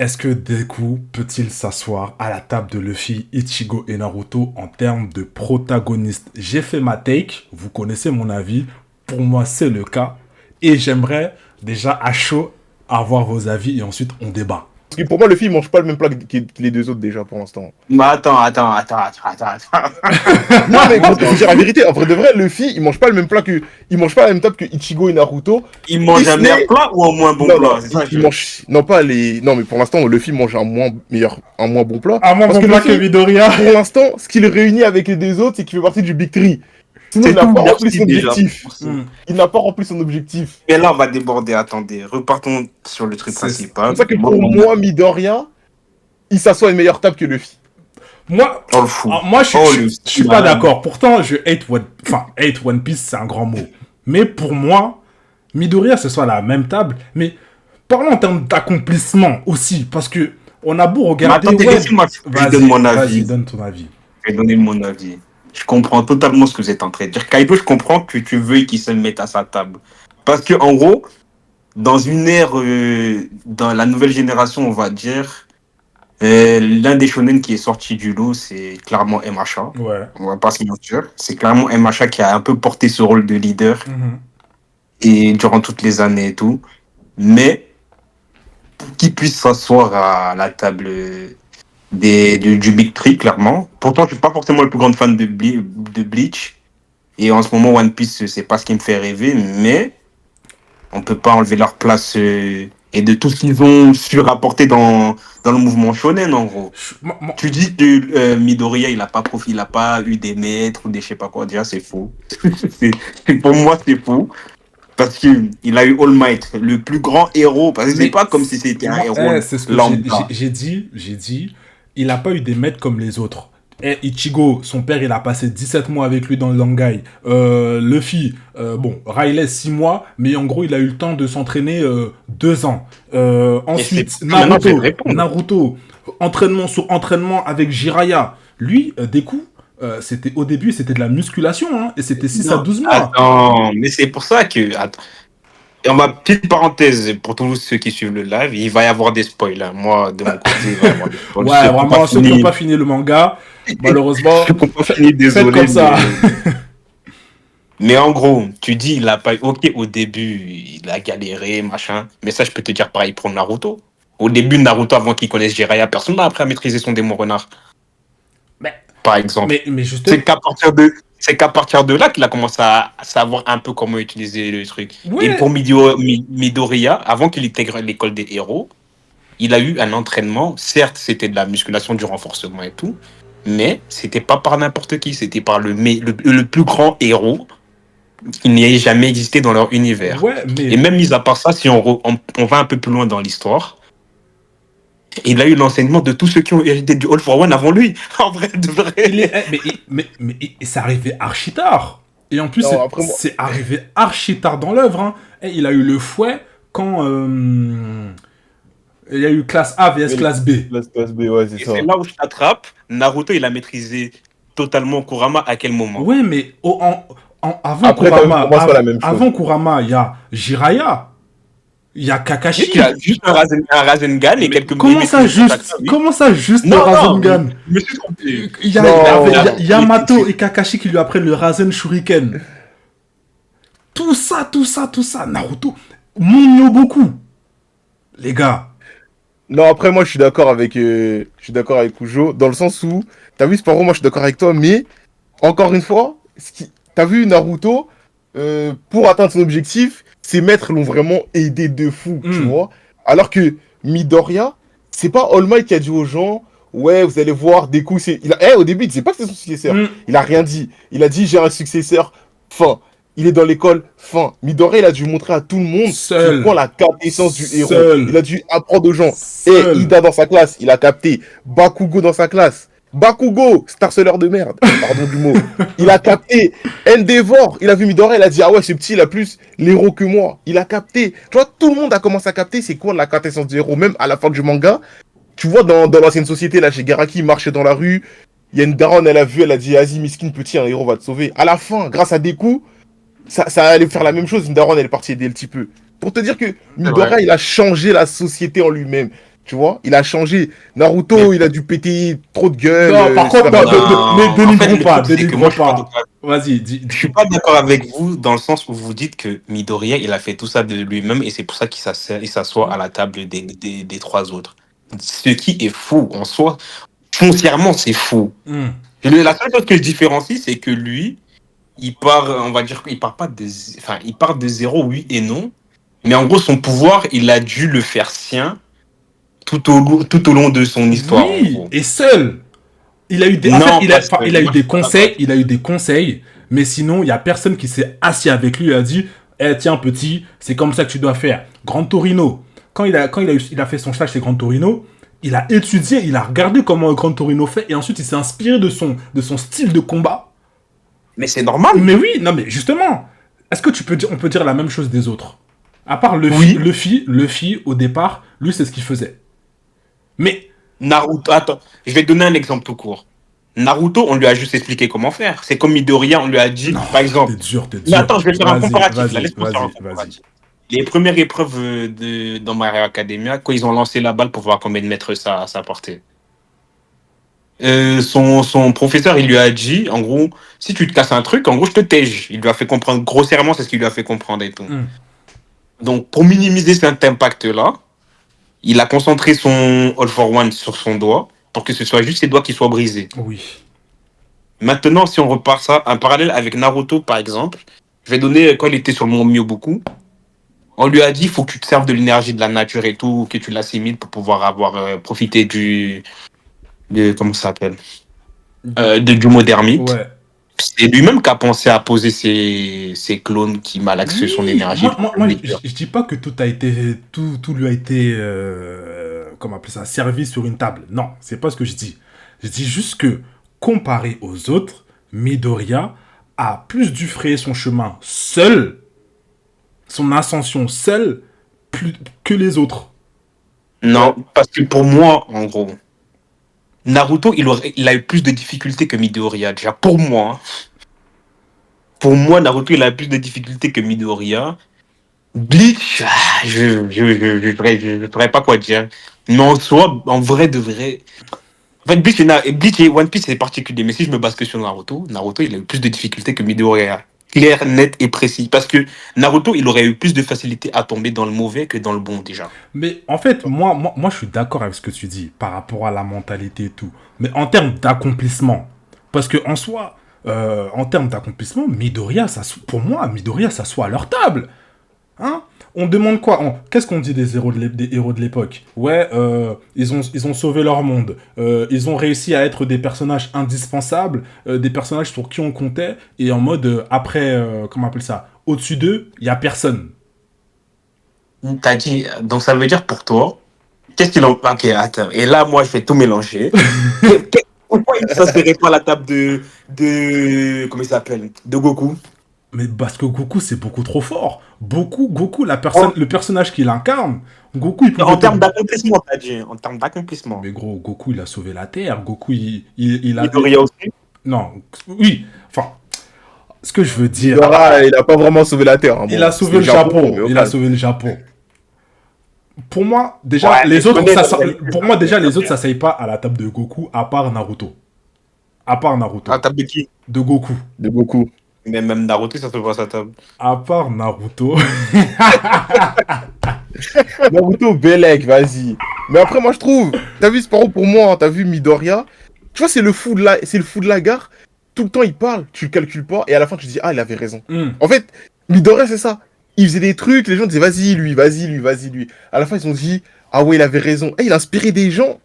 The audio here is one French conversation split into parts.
Est-ce que Deku peut-il s'asseoir à la table de Luffy, Ichigo et Naruto en termes de protagonistes? J'ai fait ma take, vous connaissez mon avis. Pour moi, c'est le cas. Et j'aimerais déjà à chaud avoir vos avis et ensuite on débat. Parce que pour moi, le film, il mange pas le même plat que les deux autres déjà pour l'instant. Mais attends. Non, mais Moi, faut dire la vérité. En vrai de vrai, Luffy, il mange pas le même plat que. Il mange pas la même table que Ichigo et Naruto. il mange un meilleur Disney. plat ou un moins bon Non, plat? non, C'est ça, il mange. Non, pas les. Non, mais pour l'instant, Luffy mange un moins bon plat. Ah, moi, Parce mon que plat que Luffy, Midoriya. pour l'instant, ce qui le réunit avec les deux autres, c'est qu'il fait partie du Big Three. Sinon, il C'est n'a tout, pas rempli merci son déjà. objectif. Hmm, Il n'a pas rempli son objectif. Et là, on va déborder. Attendez, repartons sur le truc c'est- C'est principal. pour ça que Moi, pour moi, Midoriya, il s'assoit à une meilleure table que Luffy. Moi, on le fout. moi, Oh, je suis pas d'accord. Pourtant, je hate hate One Piece, c'est un grand mot. Mais pour moi, Midoriya, ce soit à la même table. Mais parlons en termes d'accomplissement aussi. Parce que on a beau Mais regarder. attendez, Ouais, laissez-moi que je vas-y, donne mon vas-y, avis. donne ton avis. Je vais donner mon avis. Je comprends totalement ce que vous êtes en train de dire. Kaido, je comprends que tu veuilles qu'il se mette à sa table. Parce que, en gros, dans une ère, dans la nouvelle génération, on va dire, l'un des shonen qui est sorti du lot, c'est clairement MHA. Ouais. On va pas se mentir. C'est clairement MHA qui a un peu porté ce rôle de leader Mhm. et durant toutes les années et tout. Mais pour qu'il puisse s'asseoir à la table du Big Three, clairement. Pourtant, je suis pas forcément le plus grand fan de Bleach. Et en ce moment, One Piece, c'est pas ce qui me fait rêver, mais on peut pas enlever leur place et de tout ce qu'ils ont su rapporter dans le mouvement shonen, en gros. Tu dis que Midoriya, il a pas eu des maîtres ou des je sais pas quoi. Déjà, c'est faux. Pour moi, c'est faux. Parce qu'il a eu All Might, le plus grand héros. Parce que c'est Mais pas comme si c'était un héros c'est ce que lambda. j'ai dit, il n'a pas eu des maîtres comme les autres. Ichigo, son père, il a passé 17 mois avec lui dans le Langai. Luffy, bon, Riley 6 mois, mais en gros, il a eu le temps de s'entraîner 2 ans. Ensuite, Maintenant, je vais te répondre. Naruto, entraînement sur entraînement avec Jiraiya. Lui, Deku, c'était au début, c'était de la musculation, hein, et c'était 6 à Non, 12 mois. attends, mais c'est pour ça que. Attends. Et on va, petite parenthèse, pour tous ceux qui suivent le live, il va y avoir des spoils. Hein. Moi, de mon côté, il va y avoir des spoils. Ouais, vraiment, ceux qui n'ont pas fini le manga, malheureusement, Ceux qui n'ont pas fini, faites désolé. comme ça. Mais en gros, tu dis, il a pas. Ok, au début, il a galéré, machin. Mais ça, je peux te dire pareil pour Naruto. Au début, Naruto, avant qu'il connaisse Jiraiya, personne n'a appris à maîtriser son démon renard. Mais, Par exemple. mais justement, C'est qu'à partir de là qu'il a commencé à savoir un peu comment utiliser le truc. ouais, Et pour Midoriya, avant qu'il intègre l'école des héros, il a eu un entraînement. Certes, c'était de la musculation, du renforcement et tout, mais c'était pas par n'importe qui, c'était par le plus grand héros qui n'ait jamais existé dans leur univers. ouais, Et mais même mis à part ça, si on va un peu plus loin dans l'histoire, il a eu l'enseignement de tous ceux qui ont hérité du All for One avant lui. En vrai, de vrai. c'est arrivé archi tard. Et en plus, Non, après moi. c'est arrivé archi tard dans l'œuvre. Hein. Et il a eu le fouet quand il y a eu classe A vs classe B. Classe B, ouais, c'est Et ça. c'est là où je t'attrape. Naruto, il a maîtrisé totalement Kurama à quel moment? Ouais, mais avant Après, Kurama, pour moi, c'est pas la même chose. avant Kurama, il y a Jiraiya, il y a Kakashi. Il a juste un Rasengan et quelques Comment ça juste le Non, Rasengan? je me suis trompé. Il y a, Non. il y a Yamato et Kakashi qui lui apprennent le Rasen Shuriken. Tout ça. Naruto, beaucoup. Les gars. Non, après, moi, je suis d'accord avec Kujo, dans le sens où, t'as vu, Sparrow, moi, je suis d'accord avec toi, mais, encore une fois, t'as vu, Naruto, pour atteindre son objectif, ses maîtres l'ont vraiment aidé de fou, tu vois. Alors que Midoriya, c'est pas All Might qui a dit aux gens, ouais, vous allez voir, des coups, au début, il disait pas que c'était son successeur. Il a rien dit. Il a dit, j'ai un successeur, fin. Il est dans l'école, fin. Midoriya, il a dû montrer à tout le monde c'est quoi la quintessence du héros. Il a dû apprendre aux gens. Et Ida dans sa classe, il a capté. Bakugo dans sa classe. Bakugo, starceleur de merde. Pardon du mot. Il a capté. Endeavor, il a vu Midoriya, il a dit, ah ouais, ce petit, il a plus l'héros que moi. Il a capté. Tu vois, tout le monde a commencé à capter c'est quoi la quintessence du héros. Même à la fin du manga, tu vois, dans l'ancienne société, là, chez Garaki, il marchait dans la rue. Il y a une daronne, elle a vu, elle a dit, vas-y, miskin, petit, un héros va te sauver. À la fin, grâce à des coups, ça allait faire la même chose. Une daronne, elle est partie aider un petit peu. Pour te dire que Midoriya, il a changé la société en lui-même. Tu vois, il a changé. Naruto, il a dû péter trop de gueule. Non, par contre, Super non, Saiyan. Non, ne en fait, dénigrons le pas, truc, c'est que moi, dénigrons pas. Vas-y, je suis pas d'accord avec vous dans le sens où vous dites que Midoriya, il a fait tout ça de lui-même et c'est pour ça il s'assoit à la table des trois autres. Ce qui est faux en soi. Foncièrement, c'est faux. Hmm. La seule chose que je différencie, c'est que lui, il part, on va dire qu'il part pas de, enfin, il part de zéro, oui et non. Mais en gros, son pouvoir, il a dû le faire sien tout au long de son histoire, en Oui, gros. et seul. Il a eu des, en fait, Non, parce que il a eu moi, je des suis pas d'accord conseils, avec il a eu des conseils, mais sinon, il y a personne qui s'est assis avec lui et a dit, eh, tiens, petit, c'est comme ça que tu dois faire. Grand Torino, il a fait son stage chez Grand Torino, il a étudié, il a regardé comment Grand Torino fait, et ensuite, il s'est inspiré de son style de combat. mais c'est normal. Mais oui, non, mais justement, est-ce que on peut dire la même chose des autres? À part Oui. Luffy, au départ, lui, c'est ce qu'il faisait. Mais, Naruto, attends, je vais te donner un exemple tout court. Naruto, on lui a juste expliqué comment faire. C'est comme Midoriya, on lui a dit, non, par exemple. t'es Mais dur. attends, je vais faire un Vas-y, comparatif. Là, vas-y, laisse-moi faire un vas-y, vas-y. comparatif. Les premières épreuves dans My Hero Academia, quand ils ont lancé la balle pour voir combien de mètres ça portait. Son professeur, il lui a dit, en gros, si tu te casses un truc, en gros, je te tège. Il lui a fait comprendre, grossièrement, c'est ce qu'il lui a fait comprendre et tout. Hmm. Donc, pour minimiser cet impact-là, il a concentré son All for One sur son doigt pour que ce soit juste ses doigts qui soient brisés. Oui. Maintenant, si on repart ça, un parallèle avec Naruto, par exemple, je vais donner quand il était sur le mont Myoboku. On lui a dit, il faut que tu te serves de l'énergie de la nature et tout, que tu l'assimiles pour pouvoir avoir profité comment ça s'appelle, du mot d'ermite. Ouais. C'est lui-même qui a pensé à poser ses clones qui malaxent son Oui, énergie. je dis pas que tout lui a été, comment appeler ça, servi sur une table. Non, c'est pas ce que je dis. Je dis juste que, comparé aux autres, Midoriya a plus dû frayer son chemin seul, son ascension seul, plus que les autres. Non, parce que pour moi, en gros, Naruto, il a eu plus de difficultés que Midoriya. Déjà, pour moi, Naruto, il a plus de difficultés que Midoriya. Bleach, je saurais pas quoi dire. Mais en soi, en vrai de vrai. En fait, Bleach et One Piece, c'est particulier. Mais si je me base que sur Naruto, il a eu plus de difficultés que Midoriya. Clair, net et précis. Parce que Naruto, il aurait eu plus de facilité à tomber dans le mauvais que dans le bon, déjà. Mais en fait, moi, je suis d'accord avec ce que tu dis par rapport à la mentalité et tout. Mais en termes d'accomplissement, parce que en soi, en termes d'accomplissement, pour moi, Midoriya s'assoit à leur table. Hein? On demande quoi? Qu'est-ce qu'on dit des héros de l'époque? Ouais, ils ont sauvé leur monde. Ils ont réussi à être des personnages indispensables, des personnages sur qui on comptait, et en mode, après, comment on appelle ça? Au-dessus d'eux, il n'y a personne. T'as dit, donc ça veut dire pour toi, qu'est-ce qu'il en. Ok, attends. Et là, moi, je vais tout mélanger. Pourquoi il ne s'asserait pas à la table comment il s'appelle? De Goku? Mais parce que Goku, c'est beaucoup trop fort. Goku, Oh, le personnage qu'il incarne, Goku, il pouvait en te... termes d'accomplissement, t'as dit. En termes d'accomplissement. Mais gros, Goku, il a sauvé la Terre. Goku, il a... Midoriya aussi. Non, oui. Enfin, ce que je veux dire... Midora, il a pas vraiment sauvé la Terre. Hein. Il Bon, a c'était sauvé le Japon. mais au Il a calme. sauvé le Japon. Pour moi, déjà, Ouais, mais les je autres, connais la réalité. pour moi, déjà, les autres s'asseyent pas à la table de Goku, à part Naruto. À part À Naruto. table de qui? De Goku. De beaucoup. Mais même Naruto, ça se voit à sa table. À part Naruto. Naruto, Belek, vas-y. Mais après, moi, je trouve. T'as vu, c'est par exemple, pour moi, hein, t'as vu Midoriya. Tu vois, c'est le fou de la gare. Tout le temps, il parle, tu le calcules pas, et à la fin, tu te dis, ah, il avait raison. Hmm. En fait, Midoriya, c'est ça. Il faisait des trucs, les gens disaient, vas-y, lui, vas-y, lui, vas-y, lui. À la fin, ils ont dit, ah ouais, il avait raison. Et il a inspiré des gens.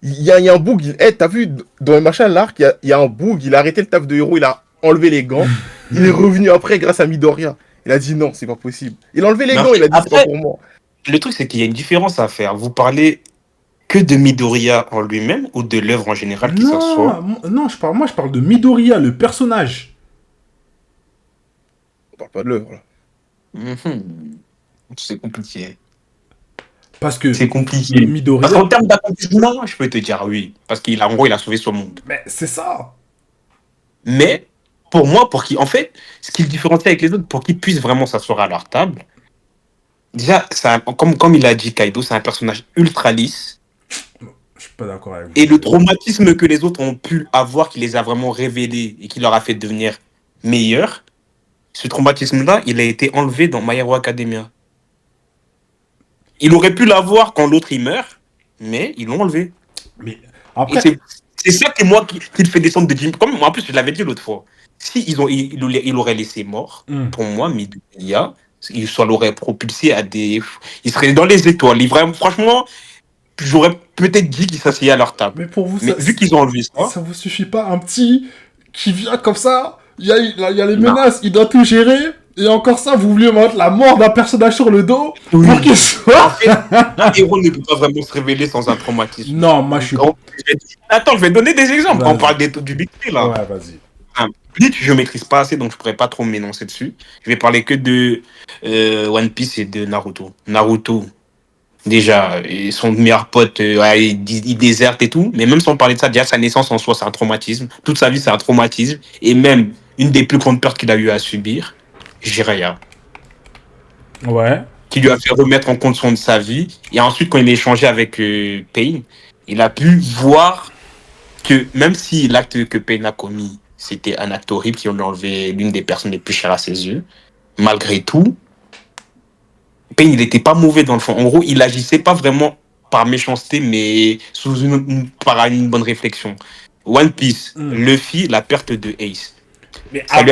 Il y a un bug. T'as vu, dans le machin, l'arc, il y a un bug. Il a arrêté le taf de héros, il a enlevé les gants. Il est revenu après grâce à Midoriya. Il a dit, non, c'est pas possible. Il a enlevé les Mais gants, il a dit, c'est pas après, pour moi. le truc, c'est qu'il y a une différence à faire. Vous parlez que de Midoriya en lui-même ou de l'œuvre en général qui s'assoit? Non, moi, je parle de Midoriya, le personnage. On parle pas de l'œuvre, là. Mhm. C'est compliqué. Parce que C'est compliqué. Parce Midoriya... qu'en termes d'accomplissement, je peux te dire oui. Parce en gros, il a sauvé son monde. Mais c'est ça. Mais pour moi, en fait, ce qui le différencie avec les autres, pour qu'ils puissent vraiment s'asseoir à leur table, déjà, comme il a dit Kaido, c'est un personnage ultra lisse. pas d'accord avec Et vous. le traumatisme que les autres ont pu avoir, qui les a vraiment révélés et qui leur a fait devenir meilleurs, ce traumatisme-là, il a été enlevé dans My Hero Academia. Il aurait pu l'avoir quand l'autre il meurt, mais ils l'ont enlevé. Mais Et après, c'est ça que moi qui le fait descendre de Jim. Comme moi, en plus, je l'avais dit l'autre fois. Si il aurait laissé mort, hmm. pour moi, Midoriya, ça l'aurait propulsé à des. Il serait dans les étoiles. Vraiment, franchement, j'aurais peut-être dit qu'ils s'asseyaient à leur table. Mais pour vous, Mais vu qu'ils ont enlevé ça, ça vous suffit pas un petit qui vient comme ça, il y a les Non. menaces, il doit tout gérer, et encore ça, vous vouliez mettre la mort d'un personnage sur le dos Oui. pour qu'il soit... en fait, un héros ne peut pas vraiment se révéler sans un traumatisme. Non, moi je suis... Attends, je vais donner des exemples. Vas-y. On parle du Big Three, là. Ouais, vas-y. Bleach, je maîtrise pas assez, donc je pourrais pas trop m'énoncer dessus. Je vais parler que de One Piece et de Naruto. Naruto, déjà, son meilleur pote, ouais, il déserte et tout, mais même sans parler de ça, déjà sa naissance en soi, c'est un traumatisme. Toute sa vie, c'est un traumatisme. Et même une des plus grandes pertes qu'il a eu à subir, Jiraiya, Ouais. qui lui a fait remettre en compte de sa vie. Et ensuite, quand il a échangé avec Pain, il a pu voir que même si l'acte que Pain a commis, c'était un acte horrible qui lui a enlevé l'une des personnes les plus chères à ses yeux, malgré tout, Pain, il n'était pas mauvais dans le fond. En gros, il agissait pas vraiment par méchanceté, mais par une bonne réflexion. One Piece, Luffy, la perte de Ace. Mais Ça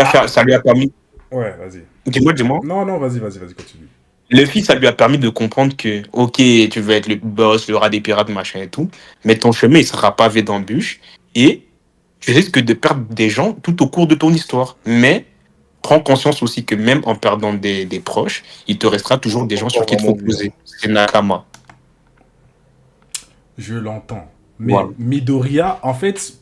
lui a permis... Ouais, vas-y. Dis-moi. Non, vas-y, continue. Luffy, ça lui a permis de comprendre que, ok, tu veux être le boss, le rat des pirates, machin et tout, mais ton chemin, il sera pavé d'embûches et tu risques de perdre des gens tout au cours de ton histoire. Mais prends conscience aussi que même en perdant des proches, il te restera toujours des gens sur qui te reposer. C'est Nakama. Je l'entends. Mais Voilà. Midoriya, en fait,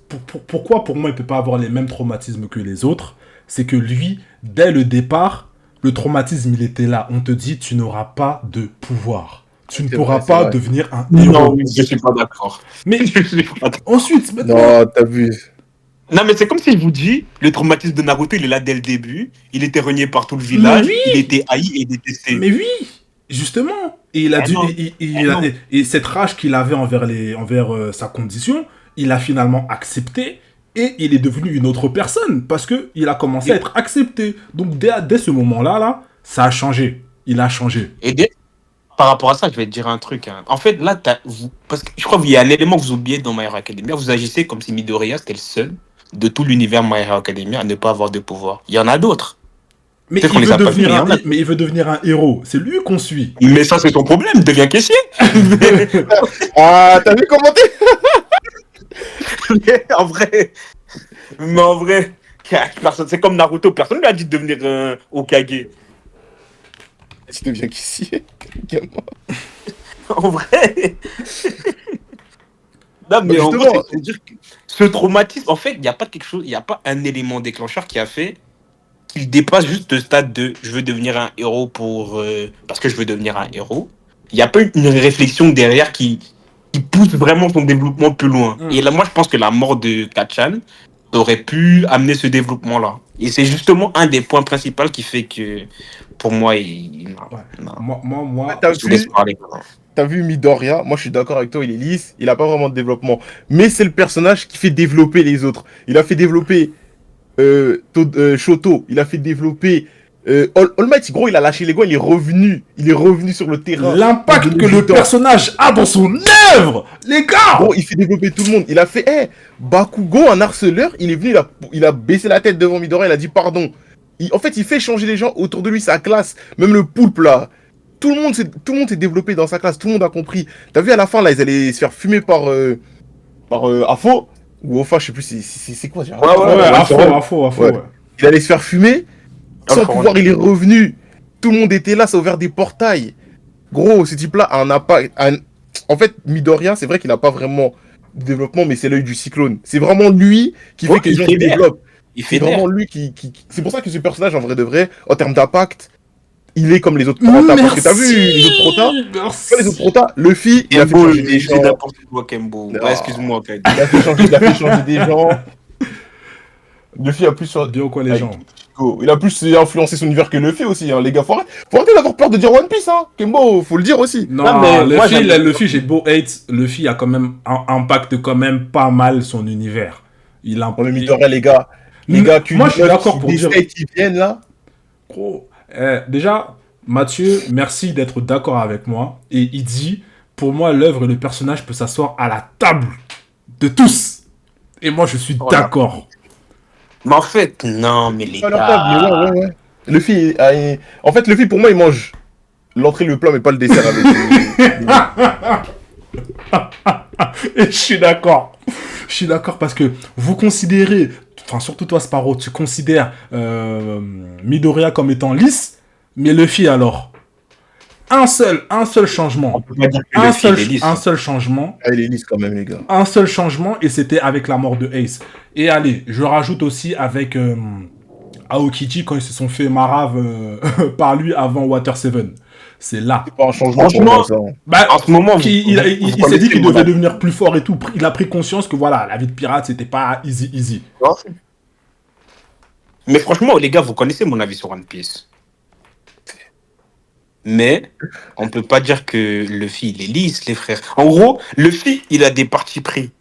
pourquoi pour moi il peut pas avoir les mêmes traumatismes que les autres? C'est que lui, dès le départ, le traumatisme il était là. On te dit tu n'auras pas de pouvoir. Tu ne pourras pas devenir un héros. Non, je suis pas d'accord. Mais Je suis pas d'accord. ensuite, maintenant, Non, t'as vu. Non, mais c'est comme si je vous dis, le traumatisme de Naruto, il est là dès le début. Il était renié par tout le village. oui. Il était haï et détesté. mais oui, justement. Et il a Ah dû, non. et cette rage qu'il avait envers sa condition, il a finalement accepté et il est devenu une autre personne parce que il a commencé à être accepté. Donc dès ce moment-là, ça a changé. Il a changé. Par rapport à ça, je vais te dire un truc. Hein. En fait, là, parce que je crois qu'il y a un élément que vous oubliez dans My Hero Academia. Vous agissez comme si Midoriya, c'était le seul de tout l'univers My Hero Academia à ne pas avoir de pouvoir. Il y en a d'autres. Mais Peut-être qu'on les a pas vus, mais il y en a. il veut devenir un héros. C'est lui qu'on suit. Mais ça, c'est ton problème. Deviens caissier. Ah, t'as vu comment t'es? Mais en vrai, c'est comme Naruto. Personne ne lui a dit de devenir un Hokage. Tu deviens caissier. En vrai. Non, mais en justement. gros, c'est dire que ce traumatisme, en fait, il n'y a pas quelque chose, il n'y a pas un élément déclencheur qui a fait qu'il dépasse juste le stade de je veux devenir un héros parce que je veux devenir un héros. Il n'y a pas une réflexion derrière qui pousse vraiment son développement plus loin. Et là, moi, je pense que la mort de Kachan aurait pu amener ce développement-là. Et c'est justement un des points principaux qui fait que, pour moi, non. Moi, T'as Je te laisse vu, parler. t'as vu Midoriya, moi je suis d'accord avec toi, il est lisse, il a pas vraiment de développement. Mais c'est le personnage qui fait développer les autres. Il a fait développer Shoto, il a fait développer All Might, gros, il a lâché les gants, il est revenu sur le terrain. l'impact que le personnage a dans son œuvre, les gars. Gros, il fait développer tout le monde. Il a fait, Bakugo, un harceleur, il est venu, il a baissé la tête devant Midoriya, il a dit pardon. En fait, il fait changer les gens autour de lui, sa classe. Même le poulpe, là. Tout le monde s'est développé dans sa classe, tout le monde a compris. T'as vu à la fin, là, ils allaient se faire fumer par Afo ou Ofa, je sais plus, c'est quoi déjà. Afro, Ouais. Il allait se faire fumer. Sans Afro, pouvoir, il est revenu. Tout le monde était là, ça a ouvert des portails. Gros, ce type-là a un impact. En fait, Midoriya, c'est vrai qu'il n'a pas vraiment de développement, mais c'est l'œil du cyclone. C'est vraiment lui qui fait que les gens se développent. C'est vraiment lui qui... C'est pour ça que ce personnage, en vrai de vrai, en termes d'impact, il est comme les autres protas. Parce que t'as vu les autres protas? Les autres protas, Luffy, il a fait changer des gens. n'importe quoi, Kembo. Ouais, excuse-moi, Kembo. Il a fait changer des gens. Luffy a plus sur... Bien quoi les gens. Go. Il a plus influencé son univers que Luffy aussi, hein, les gars. Faut arrêter d'avoir peur de dire One Piece, hein. Kembo, faut le dire aussi. Non, mais moi, Luffy, j'ai beau hate, Luffy a quand même impacte quand même pas mal son univers. On a mis de rien, les gars. Les gars, moi, je suis d'accord pour dire. Qui viennent là. Gros, déjà, Mathieu, merci d'être d'accord avec moi. Et il dit, pour moi, l'œuvre et le personnage peut s'asseoir à la table de tous. Et moi, je suis Voilà. d'accord. Mais en fait, non, mais les Pas leur table, mais gars. ouais. Luffy, en fait, Luffy, pour moi, il mange l'entrée, le plat, mais pas le dessert avec. Et je suis d'accord. Je suis d'accord parce que vous considérez, enfin surtout toi Sparrow, tu considères Midoriya comme étant lisse, mais Luffy alors, un seul On changement, peut pas dire que Luffy, il est lisse. un seul changement, Ah, il est lisse quand même, les gars. un seul changement et c'était avec la mort de Ace. Et allez, je rajoute aussi avec Aokiji quand ils se sont fait marave par lui avant Water 7. C'est là. C'est pas un changement pour Franchement, moi, ça. Bah, En ce moment, il s'est dit qu'il devait devenir plus fort et tout. Il a pris conscience que voilà, la vie de pirate, c'était pas easy. Mais franchement, les gars, vous connaissez mon avis sur One Piece. Mais on peut pas dire que Luffy, il est lisse, les frères. En gros, Luffy, il a des partis pris.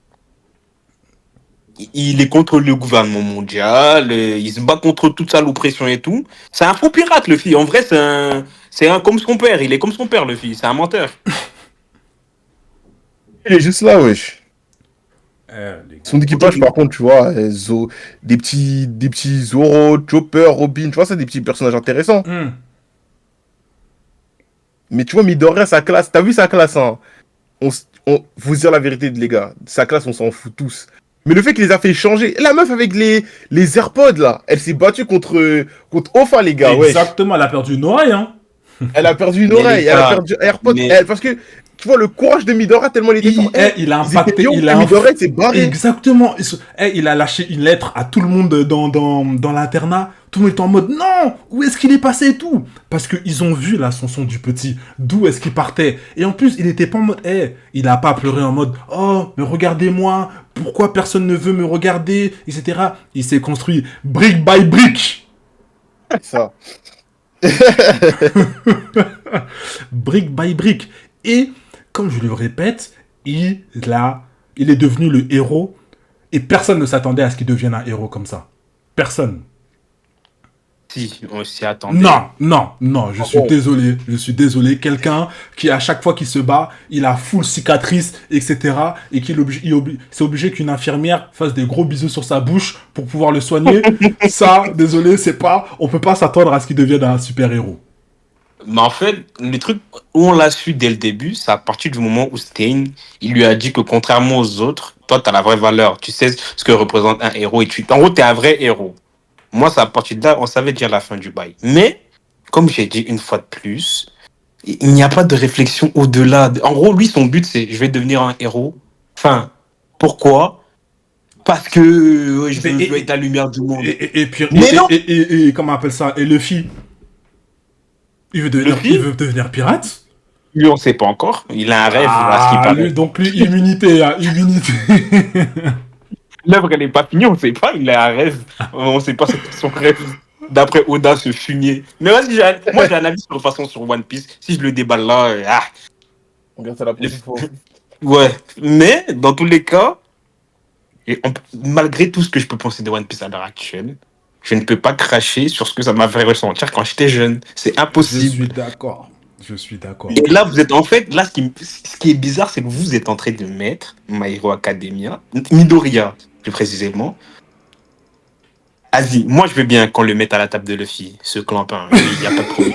Il est contre le gouvernement mondial, il se bat contre toute sa l'oppression et tout. C'est un faux pirate, Luffy. En vrai, c'est un comme son père. Il est comme son père, Luffy. C'est un menteur. Il est juste là, wesh. Les gars. Son équipage, par contre, tu vois, des petits Zoro, Chopper, Robin, tu vois, c'est des petits personnages intéressants. Mais tu vois, Midoriya, sa classe, t'as vu sa classe, hein? Vous dire la vérité, les gars, sa classe, on s'en fout tous. Mais le fait qu'il les a fait changer, la meuf avec les AirPods, là, elle s'est battue contre Ofa, les gars, ouais. Exactement, elle a perdu une oreille, hein. Elle a perdu une Mais oreille, les elle a gars, perdu AirPods, mais- parce que, tu vois, le courage de Midoriya, tellement il était fort. Il a Ils étaient impacté, lions, et Midoriya s'est barré. Exactement. Il a lâché une lettre à tout le monde dans l'internat. Tout le monde était en mode non, où est-ce qu'il est passé et tout. Parce qu'ils ont vu l'ascension du petit. D'où est-ce qu'il partait. Et en plus, il était pas en mode, il a pas pleuré en mode, oh, mais regardez-moi, pourquoi personne ne veut me regarder, etc. Il s'est construit brique by brique. Ça. Brique by brique. Et, comme je le répète, il est devenu le héros. Et personne ne s'attendait à ce qu'il devienne un héros comme ça. Personne. Si, on s'y attendait. Non, je suis désolé. Quelqu'un qui, à chaque fois qu'il se bat, il a full cicatrice, etc. Et c'est obligé qu'une infirmière fasse des gros bisous sur sa bouche pour pouvoir le soigner. Ça, désolé, on peut pas s'attendre à ce qu'il devienne un super-héros. Mais en fait, le truc où on l'a su dès le début, c'est à partir du moment où Stein, il lui a dit que contrairement aux autres, toi, tu as la vraie valeur. Tu sais ce que représente un héros. En gros, tu es un vrai héros. Moi, c'est à partir de là, on savait déjà la fin du bail. Mais, comme j'ai dit une fois de plus, il n'y a pas de réflexion au-delà. En gros, lui, son but, c'est je vais devenir un héros. Enfin, pourquoi? Parce que je veux être la lumière du monde. Et puis, Mais non. comment on appelle ça? Et Luffy, il veut devenir pirate? Lui, on ne sait pas encore. Il a un rêve à ce qu'il paraît. Donc lui, immunité. L'œuvre, elle n'est pas finie, on ne sait pas. Il a un rêve. On ne sait pas son rêve. D'après Oda, ce fumier. Mais vas-y, moi, j'ai un avis sur façon sur One Piece. Si je le déballe là, On regarde ça la prochaine fois. Ouais. Mais, dans tous les cas, malgré tout ce que je peux penser de One Piece à l'heure actuelle, je ne peux pas cracher sur ce que ça m'a fait ressentir quand j'étais jeune. C'est impossible. Je suis d'accord. Et là, vous êtes en fait, là, ce qui est bizarre, c'est que vous êtes en train de mettre My Hero Academia, Midoriya, plus précisément. Vas-y, moi, je veux bien qu'on le mette à la table de Luffy, ce clampin. Il n'y a pas de problème.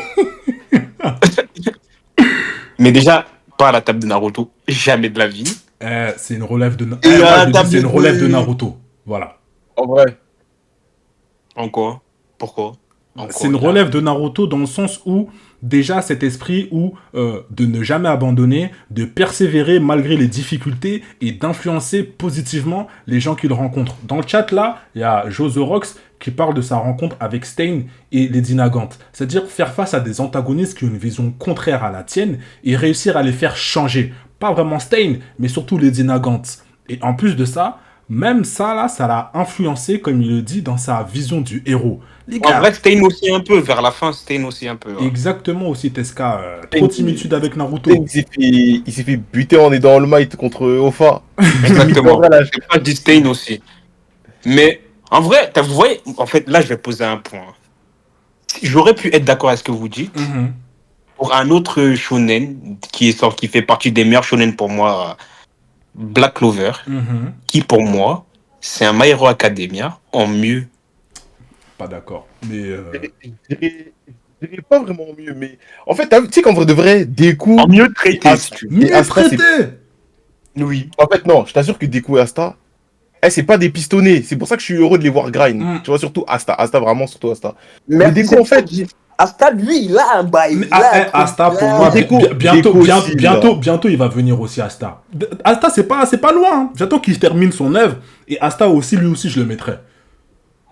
Mais déjà, pas à la table de Naruto, jamais de la vie. C'est une relève de c'est une relève de Naruto. Voilà. En vrai. Encore. Pourquoi? C'est une relève de Naruto dans le sens où déjà cet esprit où de ne jamais abandonner, de persévérer malgré les difficultés et d'influencer positivement les gens qu'il rencontre. Dans le chat là, il y a Josorox qui parle de sa rencontre avec Stein et Lady Nagant. C'est-à-dire faire face à des antagonistes qui ont une vision contraire à la tienne et réussir à les faire changer. Pas vraiment Stein, mais surtout Lady Nagant. Et en plus de ça, même ça, là, ça l'a influencé, comme il le dit, dans sa vision du héros. Les En gars, vrai, Stain aussi un peu. Vers la fin, Stain aussi un peu. Ouais. exactement aussi, Teska. Trop de similitudes avec Naruto. Il s'est fait buter en aidant All Might contre Ofa. Exactement. Midoriya, là, C'est pas du Stain aussi. Mais en vrai, vous voyez, en fait, là, je vais poser un point. J'aurais pu être d'accord avec ce que vous dites. Mhm. Pour un autre shonen qui fait partie des meilleurs shonen pour moi, Black Clover, Mhm. qui pour moi, c'est un My Hero Academia en mieux. Pas d'accord. Mais. je dirais pas vraiment mieux, mais en fait, tu sais qu'en vrai de vrai, Deku En mieux et traité, si Asta, tu veux. et Mieux Asta, traité. Oui. en fait, non, je t'assure que Deku et Asta, c'est pas des pistonnés. C'est pour ça que je suis heureux de les voir grind. Mm. Tu vois, surtout Asta. Asta, vraiment, surtout Asta. Mais Merci, Deku, en fait, Asta, lui, il a un bail. Mais Il a un truc Asta, pour là. moi, Deku- bientôt, Deku aussi, bientôt, il va venir aussi Asta. Asta, c'est pas loin. Hein. J'attends qu'il termine son œuvre. Et Asta aussi, lui aussi, je le mettrais.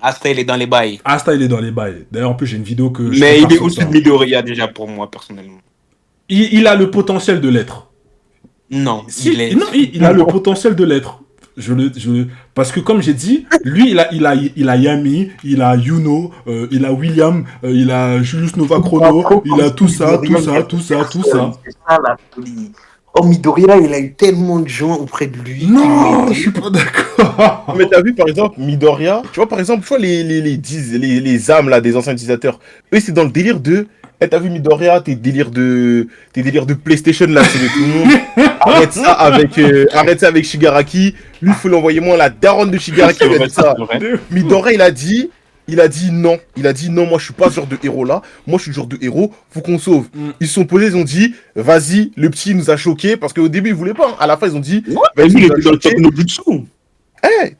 Asta, il est dans les bails. Asta, il est dans les bails. D'ailleurs, en plus, j'ai une vidéo que je Mais prépare il est sur au-dessus ça. de Midoriya déjà pour moi, personnellement. Il a le potentiel de l'être. Non, Si, il est. non, il a le potentiel de l'être. Parce que comme j'ai dit, lui, il a Yami, il a Yuno, il a William, il a Julius Nova Chrono, il a tout ça. C'est ça la folie. Oh, Midoriya, il a eu tellement de gens auprès de lui. Non, je suis pas d'accord. mais t'as vu, par exemple, Midoriya, tu vois, par exemple, tu vois les âmes, là, des anciens utilisateurs, eux, c'est dans le délire de... t'as vu Midoriya, tes délires de PlayStation, là, c'est de tout le monde. Arrête ça avec Shigaraki. Lui, il faut l'envoyer moins la daronne de Shigaraki. C'est Il a vrai, dit ça. c'est vrai. Midoriya, il a dit non. Il a dit non, moi je suis pas ce genre de héros là. Moi je suis le genre de héros, faut qu'on sauve. Mm. Ils se sont posés, ils ont dit vas-y, le petit nous a choqués parce qu'au début ils voulaient pas. Hein. À la fin ils ont dit Ouais, vas-y, il nous a était dans le choqués. top Nobutsu.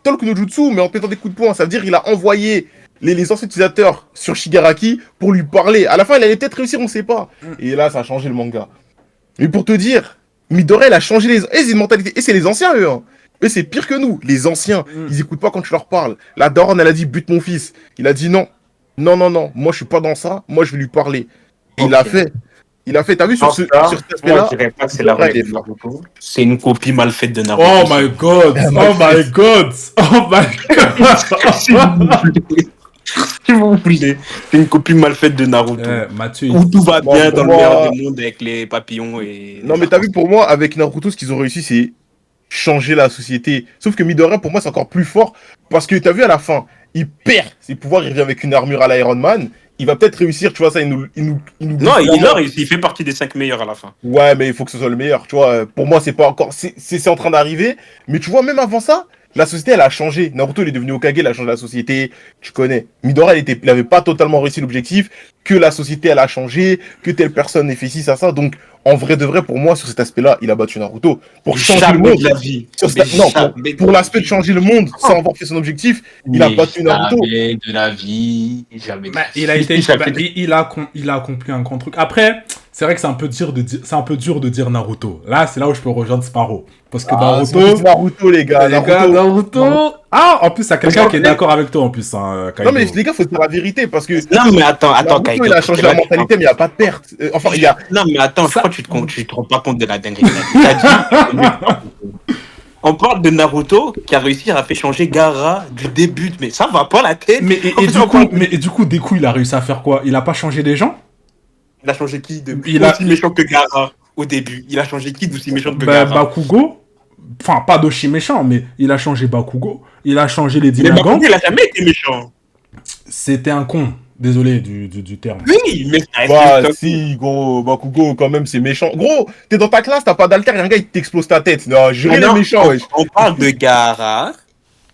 Talk no Jutsu, mais en pétant des coups de poing. Ça veut dire il a envoyé les anciens utilisateurs sur Shigaraki pour lui parler. À la fin il allait peut-être réussir, on sait pas. Et là ça a changé le manga. Mais pour te dire, Midoriya il a changé c'est une mentalité. Et c'est les anciens eux. Hein. Eux c'est pire que nous. Les anciens, ils écoutent pas quand tu leur parles. La daronne elle a dit bute mon fils. Il a dit non. Non, moi je suis pas dans ça, moi je vais lui parler. Et il l'a Ok. fait. Il a fait, t'as vu sur cet Moi, aspect-là je dirais pas que c'est la Ouais, relève il est de fort. Naruto. C'est une copie mal faite de Naruto. Oh my god! Oh my god! Oh my Si vous voulez. Si vous voulez. C'est une copie mal faite de Naruto. god! Mathieu, Où tout va Bon, bien pour dans le moi- meilleur des mondes avec les papillons et. Non mais t'as vu pour moi, avec Naruto, ce qu'ils ont réussi, c'est changer la société. Sauf que Midoriya, pour moi, c'est encore plus fort. Parce que t'as vu à la fin, il perd ses pouvoirs, il revient avec une armure à l'Iron Man. Il va peut-être réussir, tu vois, ça, il nous Non, il fait partie des 5 meilleurs à la fin. Ouais, mais il faut que ce soit le meilleur, tu vois. Pour moi, c'est pas encore. C'est en train d'arriver. Mais tu vois, même avant ça, la société, elle a changé. Naruto, il est devenu Hokage, il a changé la société. Tu connais. Midoriya, il avait pas totalement réussi l'objectif. Que la société, elle a changé. Que telle personne ait fait ci, ça. Donc, en vrai de vrai, pour moi, sur cet aspect-là, il a battu Naruto. Pour changer le Jamais monde. de la vie. Sur pour l'aspect de changer le monde sans avoir fait son objectif, il a battu Naruto. Jamais de la vie. Jamais de bah, la vie. il a été, Ça bah, fait des- il a accompli un grand truc. Après, c'est vrai que c'est un peu dur de dire Naruto. Là, c'est là où je peux rejoindre Sparrow. Parce que C'est Naruto, les gars. Naruto. Ah, en plus, il y a quelqu'un qui est d'accord avec toi, en plus, hein, Kaido. Non, mais les gars, faut dire la vérité. Parce que Non, mais attends, Naruto, Kaido. il a changé la mentalité, mais il n'y a pas de perte. Enfin, il y a. Non, mais attends, je Ça- crois que tu te rends pas compte de la dinguerie. T'as dit- On parle de Naruto qui a réussi à faire changer Gaara du début, mais ça va pas la tête. Mais du coup, Deku, il a réussi à faire quoi? Il a pas changé les gens? Il a changé qui de Il a- aussi méchant que Gaara au début? Il a changé qui d'aussi méchant que Bah, Gaara? Bakugo. Enfin, pas d'Oshi méchant, mais il a changé Bakugo. Il a changé les Mais Dinagan. Bakugo, il a jamais été méchant. C'était un con. Désolé du terme. Oui, mais ça Bah, reste- si, gros, Bakugo, quand même, c'est méchant. Gros, t'es dans ta classe, t'as pas d'alter, et un gars, il t'explose ta tête. Non, jurez les Non, méchants, wesh. on parle de Gaara.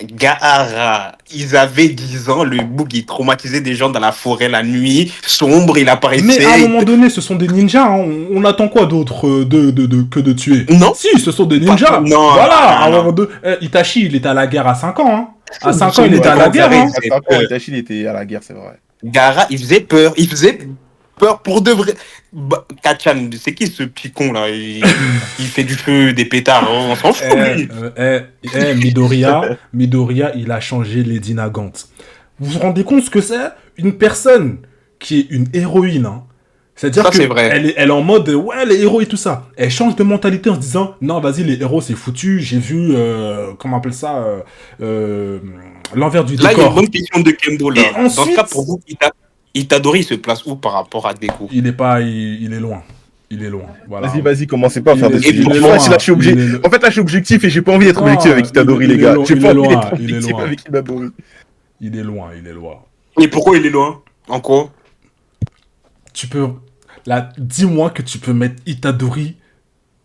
Gaara, ils avaient 10 ans, le bouc il traumatisait des gens dans la forêt la nuit, sombre, il apparaissait. Mais à un moment donné, ce sont des ninjas. Hein. On attend quoi d'autre que de tuer? Non. Si, ce sont des ninjas. Pas- non, Voilà. non, À un non. moment donné, Itachi, il était à la guerre à 5 ans. Hein. À 5 ans, Ils il sont était à la pas guerre. Hein. carrés. À 5 ans, Itachi, il était à la guerre, c'est vrai. Gaara, il faisait peur. Il faisait peur pour de vrai. Kachan, c'est qui ce petit con là il fait du feu, des pétards. On s'en fout, lui. Midoriya, il a changé Lady Nagant. Vous vous rendez compte ce que c'est? Une personne qui est une héroïne, hein, C'est-à-dire Ça, que c'est vrai. elle est en mode ouais les héros et tout ça. Elle change de mentalité en se disant non vas-y les héros c'est foutu. J'ai vu comment on appelle ça l'envers du Là, il y a une décor. bonne question de Kembo, là. Et Dans ce cas, ensuite pour vous, Itadori, il se place où par rapport à Deku? il est pas il est loin. Il est loin. Voilà. Vas-y, commencez pas à faire des Il sujets. est En fait, loin. là, je suis Il est- en fait, là, je suis objectif et j'ai pas envie d'être Non, objectif avec Itadori, les gars. J'ai il pas est envie loin. d'être Il est objectif loin. avec Itadori. Il est loin. Il est loin. Et pourquoi il est loin? En quoi? Tu peux là dis-moi que tu peux mettre Itadori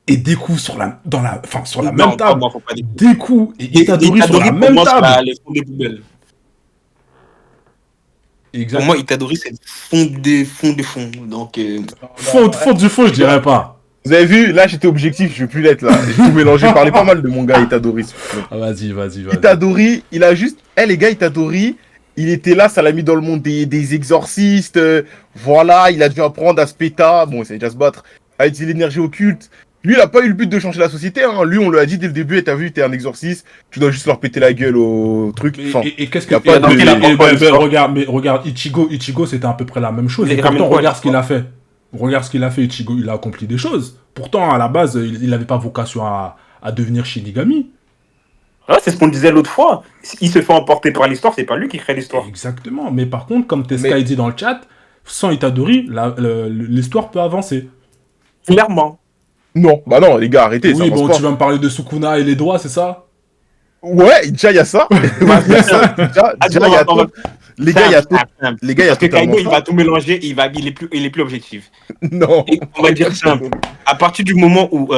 et Deku sur la sur la Non, même table. non, faut pas dire. Deku et Itadori sur la pour même moi, c'est table. les fonds des poubelles. Exact. Pour moi, Itadori, c'est le fond des fonds. Donc, Fond du fond, je dirais pas. Vous avez vu, là, j'étais objectif, je vais plus l'être, là. J'ai tout mélangé. Parlez pas mal de mon gars Itadori. s'il vous plaît. Ah, vas-y. Itadori, il a juste... les gars, Itadori, il était là, ça l'a mis dans le monde des exorcistes. Voilà, il a dû apprendre à se péter. Bon, il sait déjà se battre. À utiliser l'énergie occulte. Lui, il a pas eu le but de changer la société. Hein. Lui, on lui a dit dès le début, t'as vu, t'es un exorciste. Tu dois juste leur péter la gueule au truc. Enfin, Et qu'est-ce y a que... pas de- il a pas d'histoire. regarde, Ichigo, c'était à peu près la même chose. Il Et a ramené pourtant, quoi, regarde ce qu'il l'histoire a fait. Regarde ce qu'il a fait, Ichigo, il a accompli des choses. Pourtant, à la base, il n'avait pas vocation à devenir Shinigami. ouais, c'est ce qu'on disait l'autre fois. Il se fait emporter par l'histoire, c'est pas lui qui crée l'histoire. Exactement. Mais par contre, comme Teskai Mais- dit dans le chat, sans Itadori, l'histoire peut avancer. Clairement. non, bah non, les gars, arrêtez. ça Oui, avance bon, pas. tu vas me parler de Sukuna et les doigts, c'est ça? Ouais, déjà, il y a ça. Il y a ça. Déjà, il y a on va- tout. Les gars, il y a tout. Simple. Les gars, il y a Parce que totalement Kaido, il ça. va tout mélanger, il est plus objectif. Non. Et on va dire simple. À partir du moment où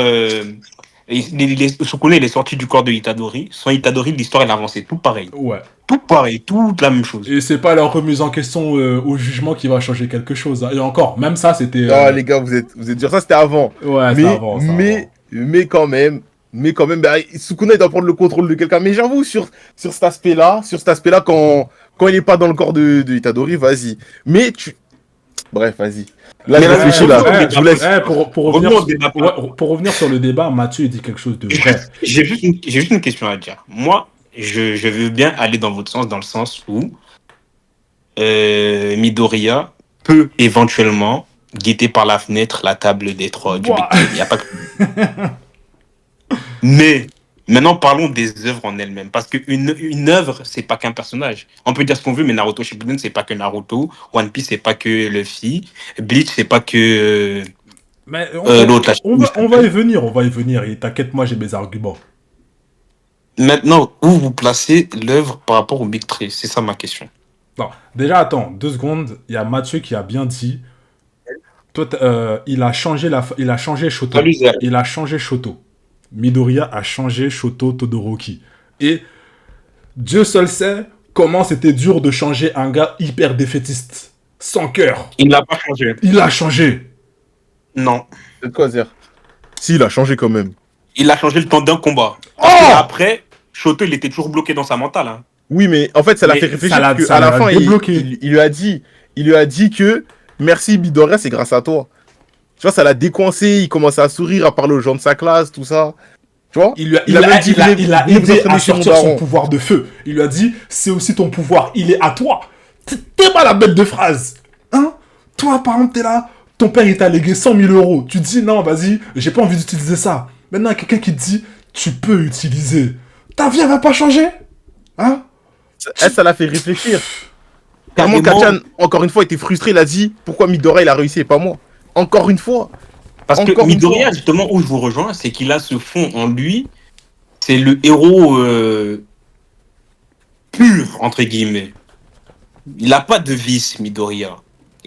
Sukuna il est sorti du corps de Itadori, sans Itadori, l'histoire elle avançait tout pareil. Ouais. Tout pareil, toute la même chose. Et c'est pas leur remise en question au jugement qui va changer quelque chose. Hein. Et encore, même ça, c'était... Ah, les gars, vous êtes durs. Ça, c'était avant. Ouais, mais, ça avance. mais quand même, bah, Sukuna, il doit prendre le contrôle de quelqu'un. Mais j'avoue, sur cet aspect-là, quand il est pas dans le corps de Itadori, vas-y. Mais tu... Bref, vas-y. Là, Mais je là, réfléchis, là. ouais, Je vous laisse. Pour Revenons revenir, au débat. pour revenir sur le débat, Mathieu dit quelque chose de vrai. J'ai juste une question à dire. Moi, je veux bien aller dans votre sens, dans le sens où Midoriya peut éventuellement guetter par la fenêtre la table des trois du Ouah. Big Three. Y a pas que... Mais maintenant, parlons des œuvres en elles-mêmes. Parce qu'une œuvre, c'est pas qu'un personnage. On peut dire ce qu'on veut, mais Naruto Shippuden, c'est pas que Naruto. One Piece, c'est pas que Luffy. Bleach, c'est pas que Mais l'autre. Là, on va y venir. Et t'inquiète, moi, j'ai mes arguments. Maintenant, où vous placez l'œuvre par rapport au Big Three? C'est ça ma question. Non, déjà, attends, 2 secondes. Il y a Mathieu qui a bien dit... Toi, il a changé Shoto. Salut, Zé. Il a changé Shoto. Midoriya a changé Shoto Todoroki. Et Dieu seul sait comment c'était dur de changer un gars hyper défaitiste, sans cœur. Il n'a pas changé. Il a changé. Non. C'est quoi, Zer? Si, il a changé quand même. Il a changé le temps d'un combat. Oh Et après, Shoto, il était toujours bloqué dans sa mentale. Hein. Oui, mais en fait, ça l'a Mais fait réfléchir. ça l'a- Parce ça qu'à la l'a fin, débloqué. il lui a dit que merci Midoriya, c'est grâce à toi. Tu vois, ça l'a décoincé. Il commençait à sourire, à parler aux gens de sa classe, tout ça. Tu vois? Il a même dit, aidé à entraîner chez mon sortir son daron. pouvoir de feu. Il lui a dit, c'est aussi ton pouvoir, il est à toi. T'es pas la bête de phrase. Hein? Toi, par exemple, t'es là, ton père, il t'a légué 100 000 euros. Tu te dis, non, vas-y, j'ai pas envie d'utiliser ça. Maintenant, quelqu'un qui te dit, tu peux utiliser. Ta vie, elle va pas changer? Hein? Ça l'a fait réfléchir. Clairement, Carrément. Kachan, encore une fois, était frustré. Il a dit pourquoi Midoriya, il a réussi et pas moi. Encore une fois. Parce que Encore une Midoriya, fois. justement, où je vous rejoins, c'est qu'il a ce fond en lui. C'est le héros pur, entre guillemets. Il n'a pas de vice, Midoriya.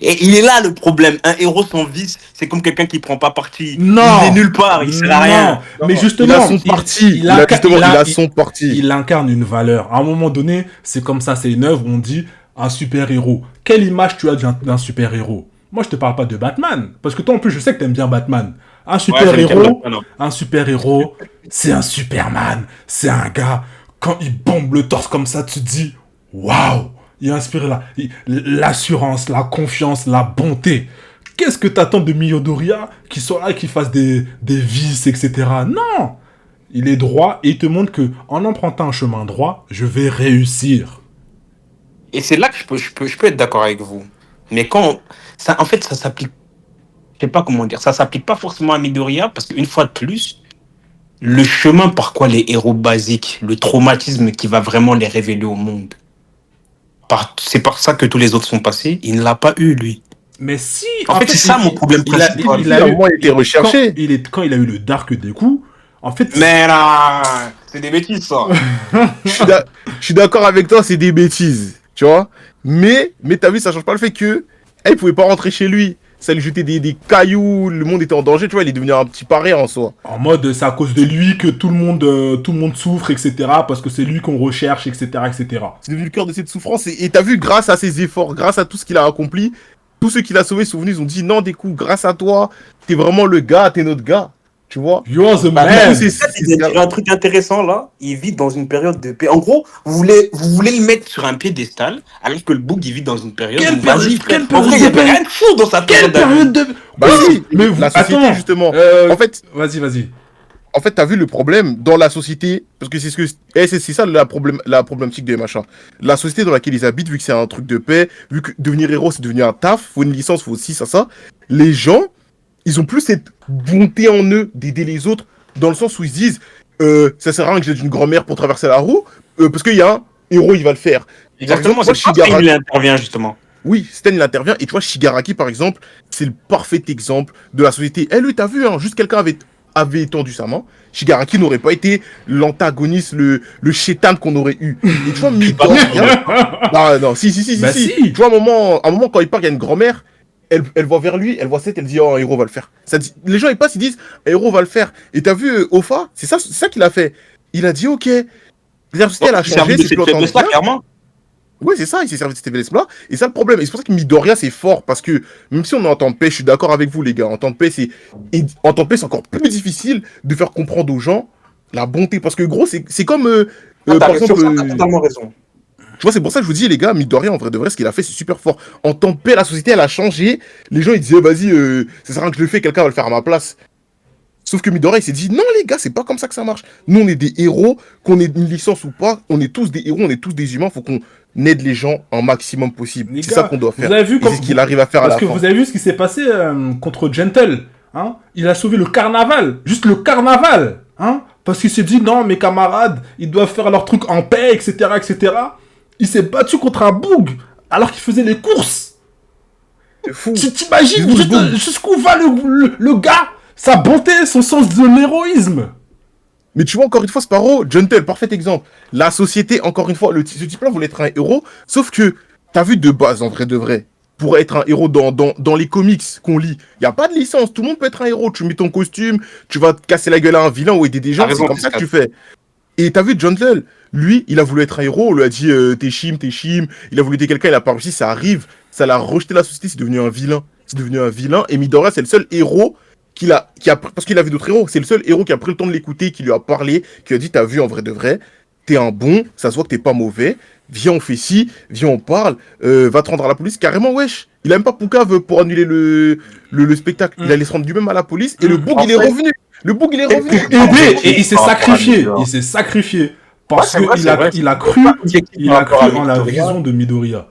Et il est là le problème. Un héros sans vice, c'est comme quelqu'un qui prend pas parti. Non. Il est nulle part, il sert à rien. Mais justement, il a son parti. Il a son parti. Il incarne une valeur. À un moment donné, c'est comme ça, c'est une œuvre où on dit un super-héros. Quelle image tu as d'un super-héros? Moi, je te parle pas de Batman. Parce que toi, en plus, je sais que t'aimes bien Batman. Un super-héros, c'est un Superman. C'est un gars, quand il bombe le torse comme ça, tu te dis, waouh! Il inspire l'assurance, la confiance, la bonté. Qu'est-ce que t'attends de Midoriya qui soit là et qui fasse des vices, etc. Non! Il est droit et il te montre que en empruntant un chemin droit, je vais réussir. Et c'est là que je peux être d'accord avec vous. Mais quand ça, en fait, ça s'applique sais pas comment dire, ça s'applique pas forcément à Midoriya, parce qu'une fois de plus, le chemin par quoi les héros basiques, le traumatisme qui va vraiment les révéler au monde, c'est par ça que tous les autres sont passés, il ne l'a pas eu, lui. Mais si, En fait, c'est ça mon problème principal. il a eu, Moi, il était recherché. quand il a eu le Dark Deku, en fait. Mais là, c'est des bêtises, ça. Je suis d'accord avec toi, c'est des bêtises, tu vois. Mais t'as vu, ça change pas le fait que il pouvait pas rentrer chez lui. Ça lui jetait des cailloux, le monde était en danger, tu vois, il est devenu un petit paria en soi. En mode, c'est à cause de lui que tout le monde souffre, etc. Parce que c'est lui qu'on recherche, etc., etc. C'est devenu le cœur de cette souffrance. Et t'as vu, grâce à ses efforts, grâce à tout ce qu'il a accompli, tous ceux qui l'a sauvé sont venus, ils ont dit non, des coups, grâce à toi, t'es vraiment le gars, t'es notre gars. Tu vois? You're the Bah, man. C'est un truc intéressant là. Il vit dans une période de paix. En gros, vous voulez le mettre sur un piédestal, alors que le Boog, il vit dans une période Quelle où, vas-y, période en vrai, il y de avait paix rien de fou dans sa Quelle période. période de. Bah Oui, si, mais vous. la société, Attends, justement. En fait, Vas-y. En fait, t'as vu le problème dans la société, parce que c'est ça la problématique des machins. La société dans laquelle ils habitent, vu que c'est un truc de paix, vu que devenir héros c'est devenir un taf, faut une licence, faut aussi ça. Les gens, ils ont plus cette bonté en eux d'aider les autres, dans le sens où ils se disent, ça sert à rien que j'ai une grand-mère pour traverser la roue, parce qu'il y a un héros, il va le faire. Exactement, Par c'est exemple, pour ça qu'il intervient, justement. Oui, Stan il intervient, et tu vois, Shigaraki par exemple, c'est le parfait exemple de la société. Eh lui, t'as vu, hein, juste quelqu'un avait étendu sa main, Shigaraki n'aurait pas été l'antagoniste, le chétan qu'on aurait eu. Et tu vois, Midoriya... non, si. Bah si. Tu vois, à un moment, quand il part, il y a une grand-mère, elle va vers lui, elle voit Seth, elle dit, oh, un héros va le faire. Les gens, ils passent, ils disent, un héros va le faire. Et t'as vu, Ofa, c'est ça qu'il a fait. Il a dit, ok, la société, elle a changé, si tu l'entends bien. Clairement. Oui, c'est ça, il s'est servi de cette faiblesse-là. Et ça, le problème. Et c'est pour ça que Midoriya, c'est fort. Parce que, même si on est en temps de paix, je suis d'accord avec vous, les gars. En temps de paix, c'est encore plus difficile de faire comprendre aux gens la bonté. Parce que, gros, c'est comme. Par exemple. T'as totalement raison. Tu vois, c'est pour ça que je vous dis, les gars, Midoriya, en vrai de vrai, ce qu'il a fait, c'est super fort. En temps de paix, la société, elle a changé. Les gens, ils disaient, vas-y, ça sert à rien que je le fais, quelqu'un va le faire à ma place. Sauf que Midoriya, il s'est dit, non, les gars, c'est pas comme ça que ça marche. Nous, on est des héros, qu'on ait une licence ou pas, on est tous des héros, on est tous des humains, faut qu'on aide les gens un maximum possible. C'est ça qu'on doit faire. Vous avez vu c'est ce qu'il arrive à faire à la Parce que fin. vous avez vu ce qui s'est passé contre Gentle. Hein, il a sauvé le carnaval. Juste le carnaval. Hein, parce qu'il s'est dit, non, mes camarades, ils doivent faire leur truc en paix, etc., etc. Il s'est battu contre un boug alors qu'il faisait les courses. C'est fou. Tu t'imagines C'est fou, jusqu'où va le gars, sa bonté, son sens de l'héroïsme. Mais tu vois, encore une fois, Sparrow, Gentle, parfait exemple. La société, encore une fois, ce type-là voulait être un héros, sauf que, t'as vu de base, en vrai de vrai, pour être un héros dans les comics qu'on lit, il n'y a pas de licence, tout le monde peut être un héros, tu mets ton costume, tu vas te casser la gueule à un vilain ou aider des gens, c'est comme ça que tu fais. Et t'as vu Gentle, lui, il a voulu être un héros, on lui a dit t'es chim, il a voulu aider quelqu'un, il a pas réussi, ça arrive, ça l'a rejeté la société, c'est devenu un vilain, et Midoriya, c'est le seul héros parce qu'il avait d'autres héros, c'est le seul héros qui a pris le temps de l'écouter, qui lui a parlé, qui a dit t'as vu en vrai de vrai, t'es un bon, ça se voit que t'es pas mauvais, viens on fait ci, viens on parle, va te rendre à la police, carrément wesh. Il a même pas Poucave pour annuler le spectacle, il allait se rendre lui-même à la police, et le boug il est revenu. Et il s'est sacrifié. Parce qu'il a cru en la vision de Midoriya.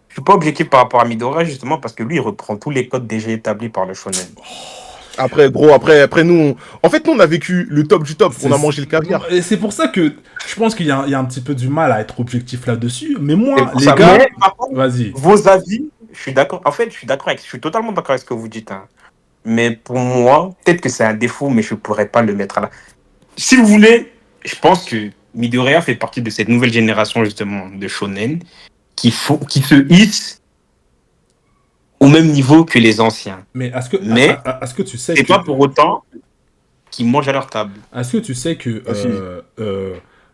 Je suis pas objectif par rapport à Midoriya, justement, parce que lui, il reprend tous les codes déjà établis par le shonen. Après, gros, après nous, en fait, nous, on a vécu le top du top, on a mangé le caviar. Et c'est pour ça que je pense qu'il y a un petit peu du mal à être objectif là-dessus. Mais moi, les gars, vas-y. Vos avis, je suis d'accord. En fait, je suis totalement d'accord avec ce que vous dites. Hein. Mais pour moi, peut-être que c'est un défaut, mais je pourrais pas le mettre là. Si vous voulez, je pense que Midoriya fait partie de cette nouvelle génération, justement, de shonen, qui se hisse au même niveau que les anciens. Mais est-ce que tu sais c'est pas pour autant qu'ils mangent à leur table. Est-ce que tu sais que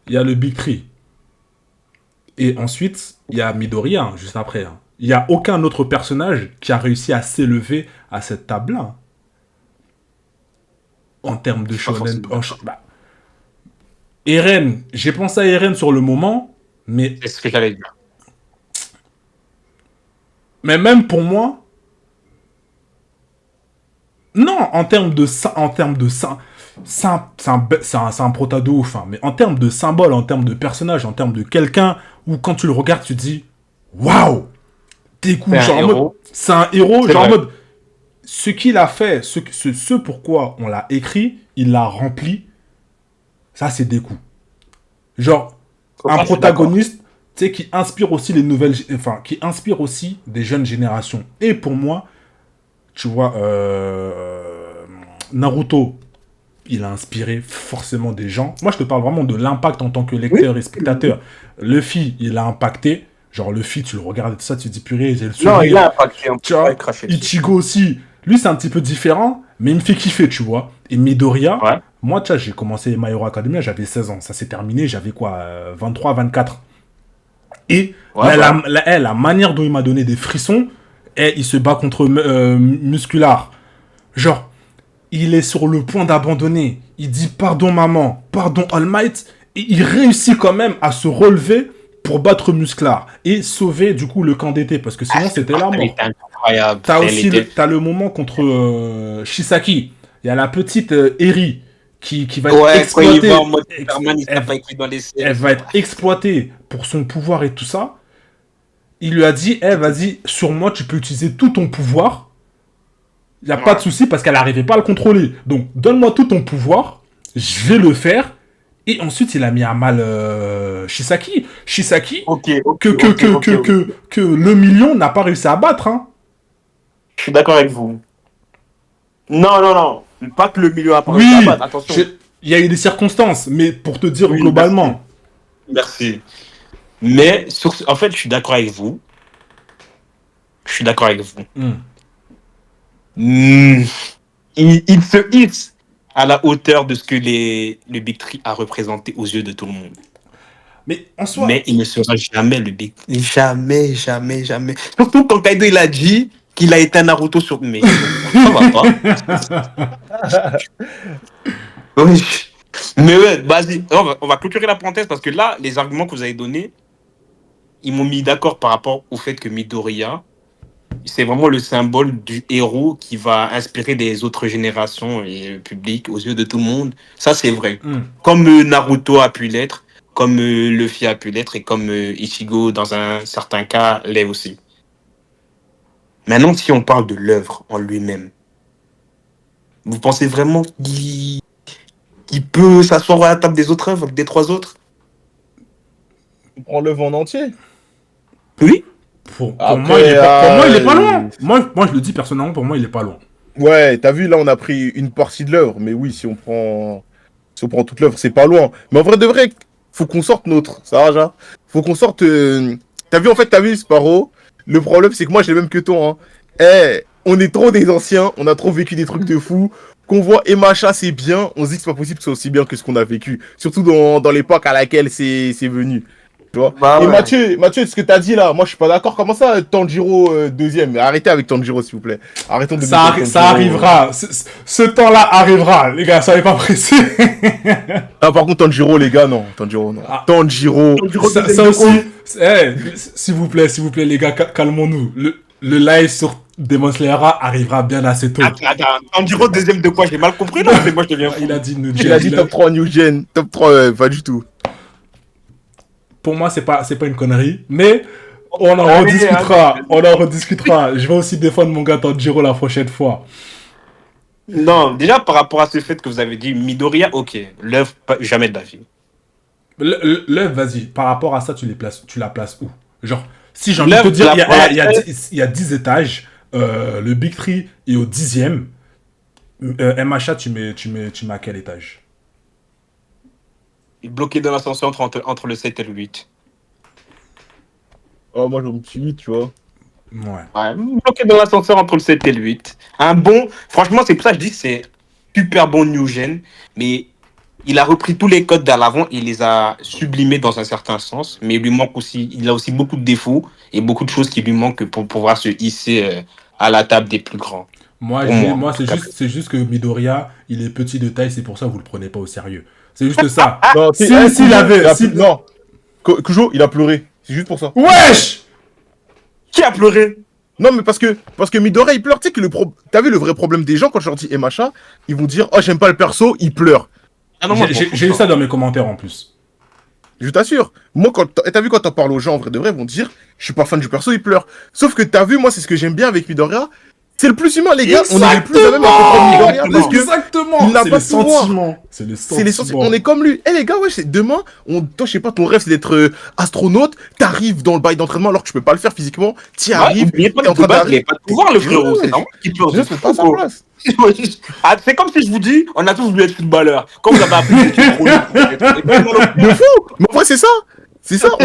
il y a le Big Tree et ensuite il y a Midoriya hein, juste après. Hein. Il y a aucun autre personnage qui a réussi à s'élever à cette table-là. En termes de shonen. Eren, j'ai pensé à Eren sur le moment, mais C'est ce que j'allais dire. Mais même pour moi, non, en termes de c'est un prota de ouf, hein, mais en termes de symbole, en termes de personnage, en termes de quelqu'un où quand tu le regardes, tu te dis waouh, t'es cool, genre en mode, c'est un héros, genre en mode, ce qu'il a fait, ce pourquoi on l'a écrit, il l'a rempli. Ça, c'est des coups. Genre, un protagoniste, tu sais, qui inspire aussi les nouvelles... Enfin, qui inspire aussi des jeunes générations. Et pour moi, tu vois, Naruto, il a inspiré forcément des gens. Moi, je te parle vraiment de l'impact en tant que lecteur et spectateur. Luffy, il a impacté. Genre, Luffy, tu le regardes et tout ça, tu te dis, purée, j'ai le sourire. Non, il a impacté un Tu vois, peu. Ichigo aussi. Lui, c'est un petit peu différent, mais il me fait kiffer, tu vois. Et Midoriya, Ouais. moi, tu vois, j'ai commencé My Hero Academia, j'avais 16 ans. Ça s'est terminé, j'avais quoi, 23, 24. Et Ouais, la manière dont il m'a donné des frissons, il se bat contre Muscular. Genre, il est sur le point d'abandonner. Il dit pardon maman, pardon All Might. Et il réussit quand même à se relever pour battre Musclar. Et sauver du coup le camp d'été. Parce que sinon c'était la mort. Incroyable. T'as aussi t'as le moment contre Shisaki. Il y a la petite Eri qui va être exploitée. Elle va être exploitée pour son pouvoir et tout ça. Il lui a dit, vas-y, sur moi, tu peux utiliser tout ton pouvoir. Il n'y a pas de souci parce qu'elle n'arrivait pas à le contrôler. Donc, donne-moi tout ton pouvoir. Je vais le faire. Et ensuite, il a mis à mal Shisaki. Shisaki, que le million n'a pas réussi à battre. Hein. Je suis d'accord avec vous. Non. Pas que le milieu a pas réussi à battre. Attention. Il y a eu des circonstances, mais pour te dire globalement. Merci. Mais, en fait, je suis d'accord avec vous. Il se hisse à la hauteur de ce que le Big Three a représenté aux yeux de tout le monde. Mais en soi... Mais il ne sera jamais le Big Three. Jamais. Surtout quand Kaido il a dit qu'il a été un Naruto sur... Mais ça va pas. Oui. Mais ouais, vas-y. On va clôturer la parenthèse parce que là, les arguments que vous avez donnés, ils m'ont mis d'accord par rapport au fait que Midoriya, c'est vraiment le symbole du héros qui va inspirer des autres générations et le public aux yeux de tout le monde. Ça, c'est vrai. Comme Naruto a pu l'être, comme Luffy a pu l'être et comme Ichigo, dans un certain cas, l'est aussi. Maintenant, si on parle de l'œuvre en lui-même, vous pensez vraiment qu'il peut s'asseoir à la table des autres œuvres, des trois autres? On l'œuvre en entier. Oui. Pour moi, il est pas loin. Moi, je le dis personnellement, pour moi, il est pas loin. Ouais, t'as vu, là, on a pris une partie de l'œuvre. Mais oui, si on prend toute l'œuvre, c'est pas loin. Mais en vrai de vrai, faut qu'on sorte notre. Ça, Raja. Faut qu'on sorte... T'as vu, Sparrow. Le problème, c'est que moi, j'ai le même que toi. Hein. On est trop des anciens. On a trop vécu des trucs de fou. Qu'on voit Emacha, c'est bien. On se dit que c'est pas possible que ce soit aussi bien que ce qu'on a vécu. Surtout dans l'époque à laquelle c'est venu. Tu vois. Bah, et ouais. Mathieu, ce que t'as dit là, moi je suis pas d'accord. Comment ça, Tanjiro deuxième? Mais arrêtez avec Tanjiro, s'il vous plaît. Arrêtons de ça arrivera. Ce temps-là arrivera, les gars. Soyez pas pressés. Ah, par contre, Tanjiro, les gars, non. Tanjiro, non. Ah. Tanjiro. Ça aussi. S'il vous plaît, les gars, calmons-nous. Le live sur Demon Slayer arrivera bien assez tôt. Attends. Tanjiro deuxième de quoi? J'ai mal compris là. Moi, je deviens fou. Il a dit New Gen. Il a dit top 3 New Gen. Top 3, pas du tout. Pour moi, c'est pas une connerie, mais on en rediscutera. Je vais aussi défendre mon gars Tanjiro la prochaine fois. Non, déjà par rapport à ce fait que vous avez dit Midoriya, ok, l'œuvre, jamais de la vie. L'œuvre, vas-y, par rapport à ça, tu la places où? Genre, si j'ai envie de te dire, il y a 10 étages, le Big Tree est au 10e, MHA, tu mets à quel étage? Bloqué dans l'ascenseur entre le 7 et le 8. Oh, moi, je me suis 8, tu vois. Ouais. Bloqué dans l'ascenseur entre le 7 et le 8. Franchement, c'est pour ça que je dis que c'est super bon New Gen, mais il a repris tous les codes d'avant, il les a sublimés dans un certain sens, mais il a aussi beaucoup de défauts et beaucoup de choses qui lui manquent pour pouvoir se hisser à la table des plus grands. Moi, c'est juste que Midoriya, il est petit de taille, c'est pour ça que vous le prenez pas au sérieux. C'est juste ça. Non, non. Kujo, il a pleuré. C'est juste pour ça. Wesh! Qui a pleuré? Non, mais parce que Midoriya, il pleure. Tu sais que t'as vu le vrai problème des gens quand je leur dis Emacha, ils vont dire oh, j'aime pas le perso, il pleure. Ah non, j'ai eu ça dans mes commentaires en plus. Je t'assure. Moi, t'as vu quand t'en parles aux gens en vrai de vrai, ils vont dire je suis pas fan du perso, il pleure. Sauf que t'as vu, moi, c'est ce que j'aime bien avec Midoriya, C'est le plus humain, les gars. On est les plus à même à comprendre Midoriya parce que Exactement. il n'a C'est pas les de pouvoir. sentiments. C'est les sentiments. On est comme lui. Eh les gars, ouais, demain, toi, je sais pas, ton rêve c'est d'être astronaute. T'arrives dans le bail d'entraînement alors que tu peux pas le faire physiquement. T'y arrives. Il T'es en train n'y a d'arriver. pas de pouvoir, le frérot. Ouais, C'est normal qu'il pleure. Je fais pas sa place. C'est comme si je vous dis, on a tous voulu être footballeur. Comme vous avez appris que c'est trop lourd. De fou. Mais en vrai, c'est ça. C'est ça. On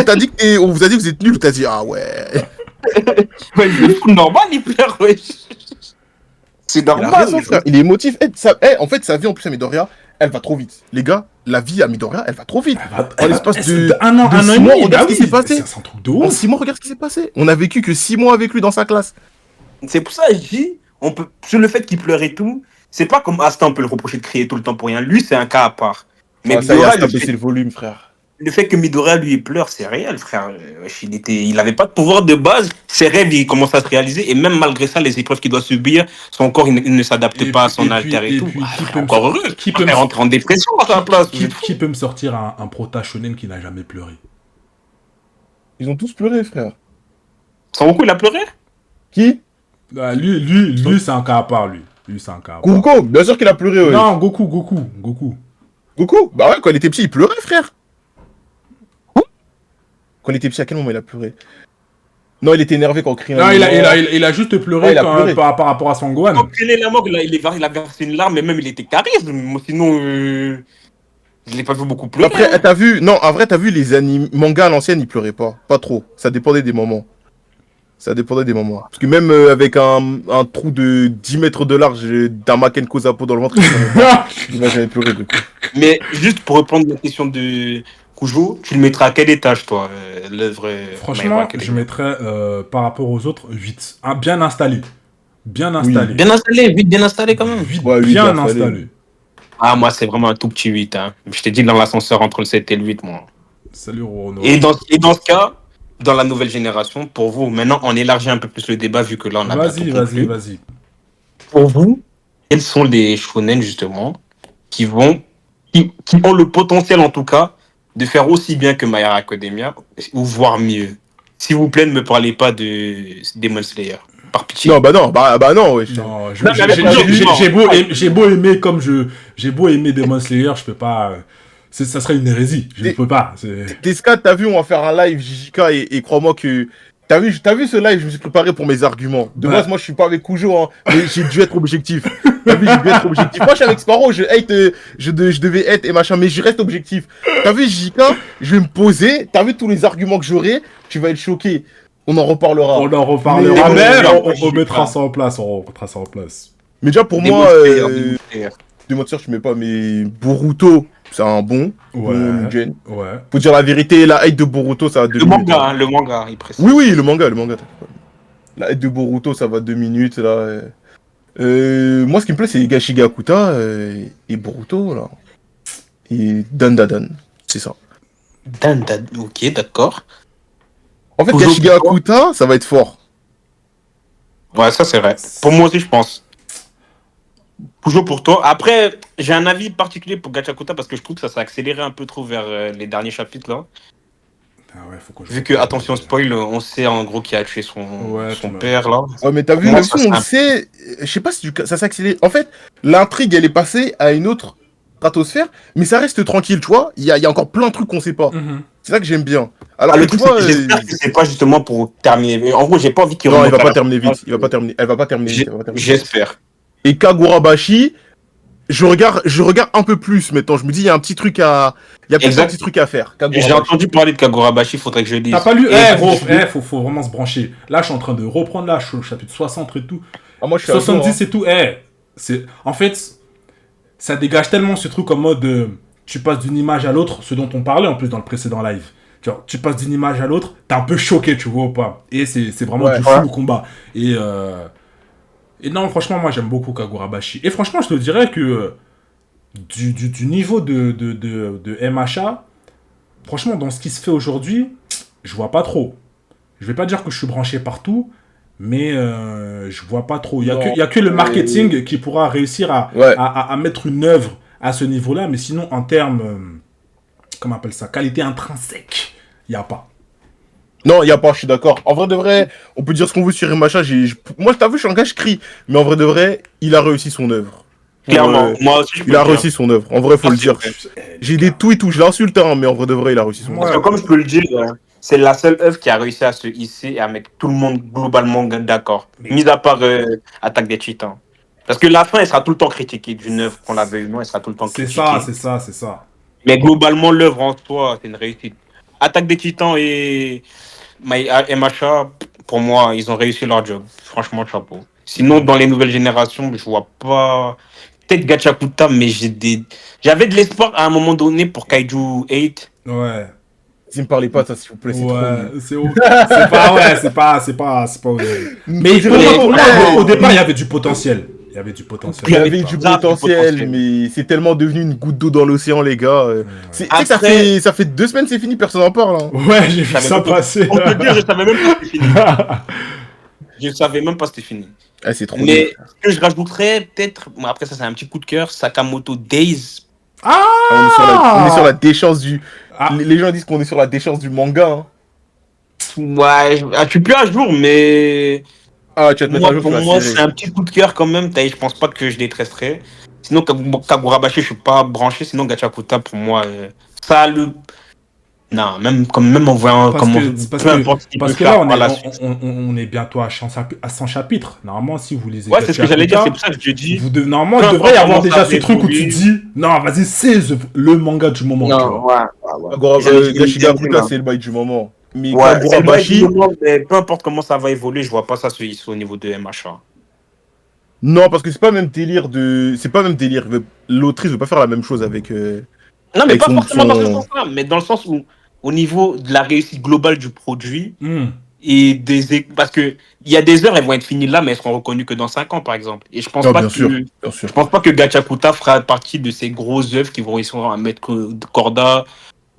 vous a dit que vous êtes nuls. T'as dit ah ouais. Mais il est normal, il pleure, ouais. C'est Il a normal. raison, frère. Il est émotif. En fait, sa vie en plus à Midoriya, elle va trop vite. Les gars, la vie à Midoriya, elle va trop vite. En l'espace de un an, de un an 6 et mois, demi. regarde Bah ce qui oui, s'est passé. c'est un truc de En ouf. 6 mois, regarde ce qui s'est passé. On a vécu que 6 mois avec lui dans sa classe. C'est pour ça que je dis, on peut, sur le fait qu'il pleure et tout, c'est pas comme Asta, on peut le reprocher de crier tout le temps pour rien. Lui, c'est un cas à part. Mais Ah, ça y est, Midoriya, t'as baissé le volume, frère. le fait que Midoriya, lui, il pleure, c'est réel, frère. Wesh, il avait pas de pouvoir de base. Ses rêves, ils commencent à se réaliser. Et même malgré ça, les épreuves qu'il doit subir, son corps, il ne s'adapte pas à son alter et tout. Qui peut Encore heureux. qui peut Il rentrer en dépression à sa place. qui peut me sortir un prota shonen qui n'a jamais pleuré? Ils ont tous pleuré, frère. Sangoku, il a pleuré? Qui? Ah, lui, c'est un cas à part, lui. Lui, c'est un cas à part. Kuruko, bien sûr qu'il a pleuré. Ouais. Non, Goku. Goku, bah ouais, quand il était petit, il pleurait, frère. Quand il était petit, à quel moment il a pleuré? Non, il était énervé quand Krillin. Non, il a juste pleuré, Ouais, il a pleuré. par rapport à son Gohan. Quand Krillin est mort, il a versé une larme, mais même il était charisme. Moi, sinon, je l'ai pas vu beaucoup pleurer. Après, t'as vu, non, en vrai, t'as vu les mangas à l'ancienne, ils pleuraient pas. Pas trop. Ça dépendait des moments. Ça dépendait des moments. Parce que même avec un trou de 10 mètres de large d'un Makenko Zapo dans le ventre, il m'a jamais pleuré du coup. Mais juste pour répondre à la question de Kujo, tu le mettras à quel étage, toi, l'œuvre Franchement, je mettrais par rapport aux autres 8. Bien installé. Bien installé. Bien installé, vite bien installé quand même. 8 Ouais, huit bien bien installé. installé. Ah, moi, c'est vraiment un tout petit 8. Hein. Je t'ai dit dans l'ascenseur entre le 7 et le 8, moi. Salut Rono. Et dans ce cas, dans la nouvelle génération, pour vous, maintenant, on élargit un peu plus le débat vu que là, on a Vas-y. Pour vous, quels sont les shonen, justement, qui ont le potentiel, en tout cas, de faire aussi bien que My Hero Academia, ou voire mieux? S'il vous plaît, ne me parlez pas de Demon Slayer. Par pitié. Non, bah non, ouais. Non, Non, j'ai beau aimer j'ai beau aimer Demon Slayer, je peux pas. Ça serait une hérésie. Je ne peux pas. Tesca, t'as vu, on va faire un live JJK et crois-moi que. T'as vu ce live, je me suis préparé pour mes arguments. De base, moi, je suis pas avec Kujo, hein, mais j'ai dû être objectif. T'as vu, j'ai dû être objectif. Moi, je suis avec Sparrow, je devais être et machin, mais je reste objectif. T'as vu, JJK, je vais me poser. T'as vu tous les arguments que j'aurai, tu vas être choqué. On en reparlera. Mais on mettra ça en place. Mais déjà, pour moi, Demon Slayer, je mets pas, mais Boruto, c'est un bon. Ouais. Bon gen. Ouais. Faut dire la vérité, la hype de Boruto, ça va 2 minutes. Le manga, il précise. Oui, le manga, t'inquiète pas. La hype de Boruto, ça va 2 minutes, là. Moi, ce qui me plaît, c'est Gashigakuta et Boruto, là. Et Dandadan, c'est ça. Dandadan, ok, d'accord. En fait, Gashigakuta, ça va être fort. Ouais, ça c'est vrai. Pour moi aussi, je pense. Toujours pour toi. Après, j'ai un avis particulier pour Gachakuta parce que je trouve que ça s'est accéléré un peu trop vers les derniers chapitres là. Ah ouais, faut que Vu que, attention spoil, on sait en gros qui a tué son père là. Ouais, mais t'as vu, Moi, même ça, si on c'est le sait, je sais pas si ça s'est accéléré. En fait, l'intrigue, elle est passée à une autre stratosphère, mais ça reste tranquille, tu vois. Il y a encore plein de trucs qu'on sait pas. C'est ça que j'aime bien. Alors, le tu truc, vois, j'espère que c'est pas justement pour terminer. En gros, j'ai pas envie qu'il non, il remonte va à pas la terminer fin. vite. Elle va pas terminer vite. J'espère. Et Kagurabashi, je regarde un peu plus maintenant. Je me dis, il y a un petit truc à, il y a peut-être un petit truc à faire. J'ai entendu parler de Kagurabashi, faudrait que je le dise. T'as pas lu? Faut vraiment se brancher. Là, je suis en train de reprendre là, je suis au chapitre 60 et tout. Ah, moi, je suis 70 et tout. En fait, ça dégage tellement ce truc en mode tu passes d'une image à l'autre, ce dont on parlait en plus dans le précédent live. Genre, tu passes d'une image à l'autre, t'es un peu choqué, tu vois ou pas. Et c'est vraiment du full combat. Et non, franchement, moi j'aime beaucoup Kagurabashi. Et franchement, je te dirais que du niveau de MHA, franchement, dans ce qui se fait aujourd'hui, je vois pas trop. Je vais pas dire que je suis branché partout, mais je vois pas trop. Il y a que le marketing qui pourra réussir à mettre une œuvre à ce niveau-là, mais sinon, en termes, comment on appelle ça, qualité intrinsèque, il n'y a pas. Non, il y a pas, je suis d'accord. En vrai de vrai, on peut dire ce qu'on veut sur Yamacha. Moi, t'as vu, je suis un gars, je crie. Mais en vrai de vrai, il a réussi son œuvre. Clairement, Euh, moi aussi, je peux Il a le dire. réussi son œuvre. En vrai, faut Ah, le c'est dire. vrai. J'ai des tweets où je l'insulte, hein, mais en vrai de vrai, il a réussi son Moi, Parce œuvre. que comme je peux le dire, c'est la seule œuvre qui a réussi à se hisser et à mettre tout le monde globalement d'accord. Mis à part Attaque des Titans. Parce que la fin, elle sera tout le temps critiquée d'une œuvre qu'on la veuille ou non, elle sera tout le temps c'est ça, critiquée. c'est ça, c'est ça. Mais globalement, l'œuvre en soi, c'est une réussite. Attaque des Titans et MHA, pour moi, ils ont réussi leur job. Franchement, chapeau. Sinon, dans les nouvelles générations, je vois pas. Peut-être Gachakuta, mais j'avais de l'espoir à un moment donné pour Kaiju 8. Ouais. Si me parlez pas de ça, s'il vous plaît, c'est trop Ouais, nul. c'est pas, ouais, c'est pas horrible. Mais pour Mais- moi, Ouais. au départ, il y avait du potentiel. Il y avait du potentiel. Il y avait du grave du potentiel, potentiel. mais c'est tellement devenu une goutte d'eau dans l'océan, les gars. Tu sais que Après- ça fait 2 semaines, c'est fini, personne n'en parle. Hein. Ouais, j'ai vu savais ça même pas- passer. On peut dire, je savais même pas que c'était fini. Je savais même pas que c'était fini. Ah, c'est trop nul. Mais ce que je rajouterais, peut-être, bon, après ça c'est un petit coup de cœur, Sakamoto Days. Ah, On est sur la déchéance du. Ah. Les gens disent qu'on est sur la déchéance du manga. Hein. Ouais, je suis plus à jour, mais Ah, tu vas te mettre à moi, jour pour sur la moi, série. c'est un petit coup de cœur quand même. Je pense pas que je détesterais. Sinon, Kagurabashi, je suis pas branché. Sinon, Gachakuta, pour moi, ça a le. Non, même en voyant Parce comment. que, parce Peu que, importe ce qu'il parce peut que là, faire on par la est, suite. on est bientôt à 100 chapitres. Normalement, si vous lisez Ouais, c'est ce que j'allais dire. C'est Gachakuta, pour ça que je dis. normalement, peu il devrait y importe avoir comment déjà ça ce truc où tu évolue. dis, non, vas-y, c'est le manga du moment, tu vois. Gashigakuta, c'est le bail du moment. Mais Ouais, c'est le bail du Kagurabashi, moment, mais peu importe comment ça va évoluer, je vois pas ça se hisser au niveau de MHA. non, parce que c'est pas le même délire de. C'est pas le même délire. L'autrice veut pas faire la même chose avec. Non, mais Avec pas son- forcément dans ce son- sens-là, mais dans le sens où, au niveau de la réussite globale du produit, Hmm. et parce que il y a des heures, elles vont être finies là, mais elles seront reconnues que dans 5 ans, par exemple. Et je pense Ah, pas bien sûr, que. bien sûr. Je pense pas que Gachakuta fera partie de ces grosses œuvres qui vont réussir à mettre Corda,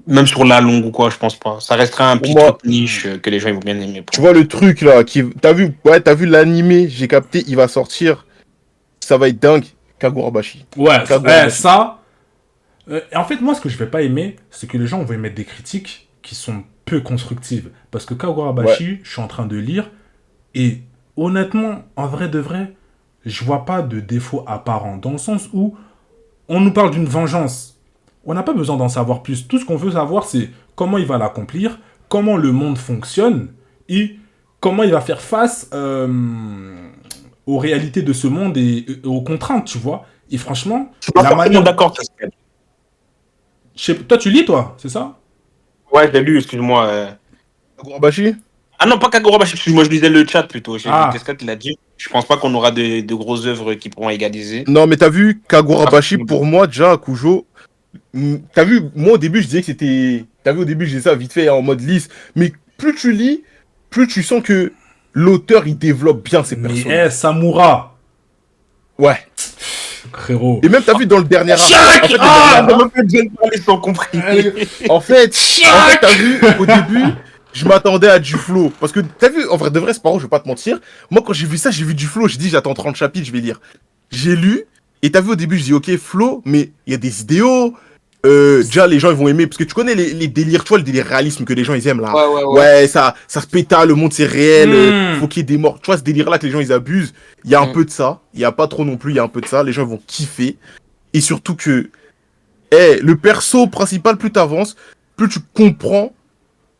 même sur la longue ou quoi, je pense pas. Ça restera un Pour petit moi- truc niche que les gens ils vont bien aimer. Tu vois le truc là, t'as vu l'animé, j'ai capté, il va sortir. Ça va être dingue. Kagurabashi. Ouais, Kagurabashi. ça. En fait, moi, ce que je vais pas aimer, c'est que les gens vont émettre des critiques qui sont peu constructives. Parce que Kagurabashi, je suis en train de lire, et honnêtement, en vrai de vrai, je vois pas de défaut apparent. Dans le sens où on nous parle d'une vengeance. On n'a pas besoin d'en savoir plus. Tout ce qu'on veut savoir, c'est comment il va l'accomplir, comment le monde fonctionne, et comment il va faire face aux réalités de ce monde et aux contraintes, tu vois. Et franchement, Je suis pas la forcément manière... d'accord. Toi, tu lis, toi, c'est ça? Ouais, je l'ai lu, excuse-moi. Kagurabashi? Ah non, pas Kagurabashi, excuse-moi, je lisais le chat plutôt. J'ai Ah. vu Tescat, il a dit. Je pense pas qu'on aura de grosses œuvres qui pourront égaliser. Non, mais t'as vu, Kagurabashi, Ah, pour moi, déjà, Kujo. T'as vu, moi au début, je disais que c'était. T'as vu, au début, je disais ça vite fait, en mode lisse. Mais plus tu lis, plus tu sens que l'auteur, il développe bien ses Mais, personnages. Samura, Ouais. frérot. Et même, t'as vu dans le dernier arc. Shaq En fait, le Ah dernier arc, Ils sont compris. En fait, t'as vu, au début, je m'attendais à du flow. Parce que, t'as vu, en vrai, de vrai, Sparrow, je vais pas te mentir. Moi, quand j'ai vu ça, j'ai vu du flow. J'ai dit, j'attends 30 chapitres, je vais lire. J'ai lu, et t'as vu, au début, je dis, ok, flow, mais il y a des idéaux. Déjà, les gens, ils vont aimer. Parce que tu connais les délires, tu vois, le délire réalisme que les gens, ils aiment, là. Ouais, ça se pétale, le monde, c'est réel. Faut qu'il y ait des morts. Tu vois, ce délire-là que les gens, ils abusent. Il y a un peu de ça. Il y a pas trop non plus, il y a un peu de ça. Les gens vont kiffer. Et surtout que, le perso principal, plus t'avances, plus tu comprends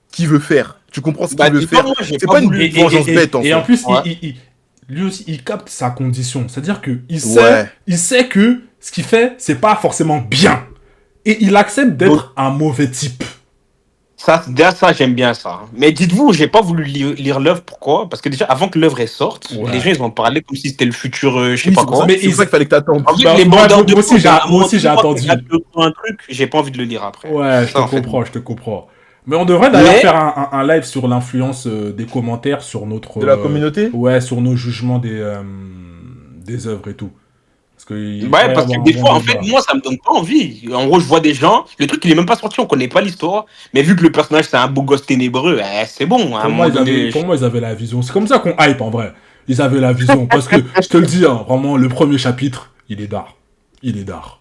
ce qu'il veut faire. Tu comprends ce qu'il veut dis-toi, faire. moi, j'ai C'est pas pas une voulu- vengeance bête, en et fait. en plus, Ouais. lui aussi, il capte sa condition. C'est-à-dire qu'il Ouais. sait que ce qu'il fait, c'est pas forcément bien. Et il accepte d'être un mauvais type. Ça, déjà, ça, j'aime bien ça. Mais dites-vous, j'ai pas voulu lire l'œuvre. Pourquoi? Parce que déjà, avant que l'œuvre sorte, Ouais. les gens, ils ont parlé comme si c'était le futur, je sais Oui, pas c'est pour quoi. ça- Mais c'est pour ça qu'il fallait que t'attendes. En fait, Bah, les moi bandeurs de aussi, fou, à un moment j'ai donné, attendu. quand tu un truc, j'ai pas envie de le lire après. Ouais, je Ça, te en fait. comprends, je te comprends. Mais on devrait d'ailleurs Mais- faire un live sur l'influence des commentaires sur notre... De la communauté. Ouais, sur nos jugements des œuvres et tout. Parce que Ouais, parce que des fois, en fait, moi, ça me donne pas envie. En gros, je vois des gens, le truc, il est même pas sorti, on connaît pas l'histoire, mais vu que le personnage, c'est un beau gosse ténébreux, c'est bon. À un moment donné, Pour moi, ils avaient la vision. C'est comme ça qu'on hype, en vrai. Ils avaient la vision. Parce que, je te le dis, hein, vraiment, le premier chapitre, il est d'art. Il est d'art.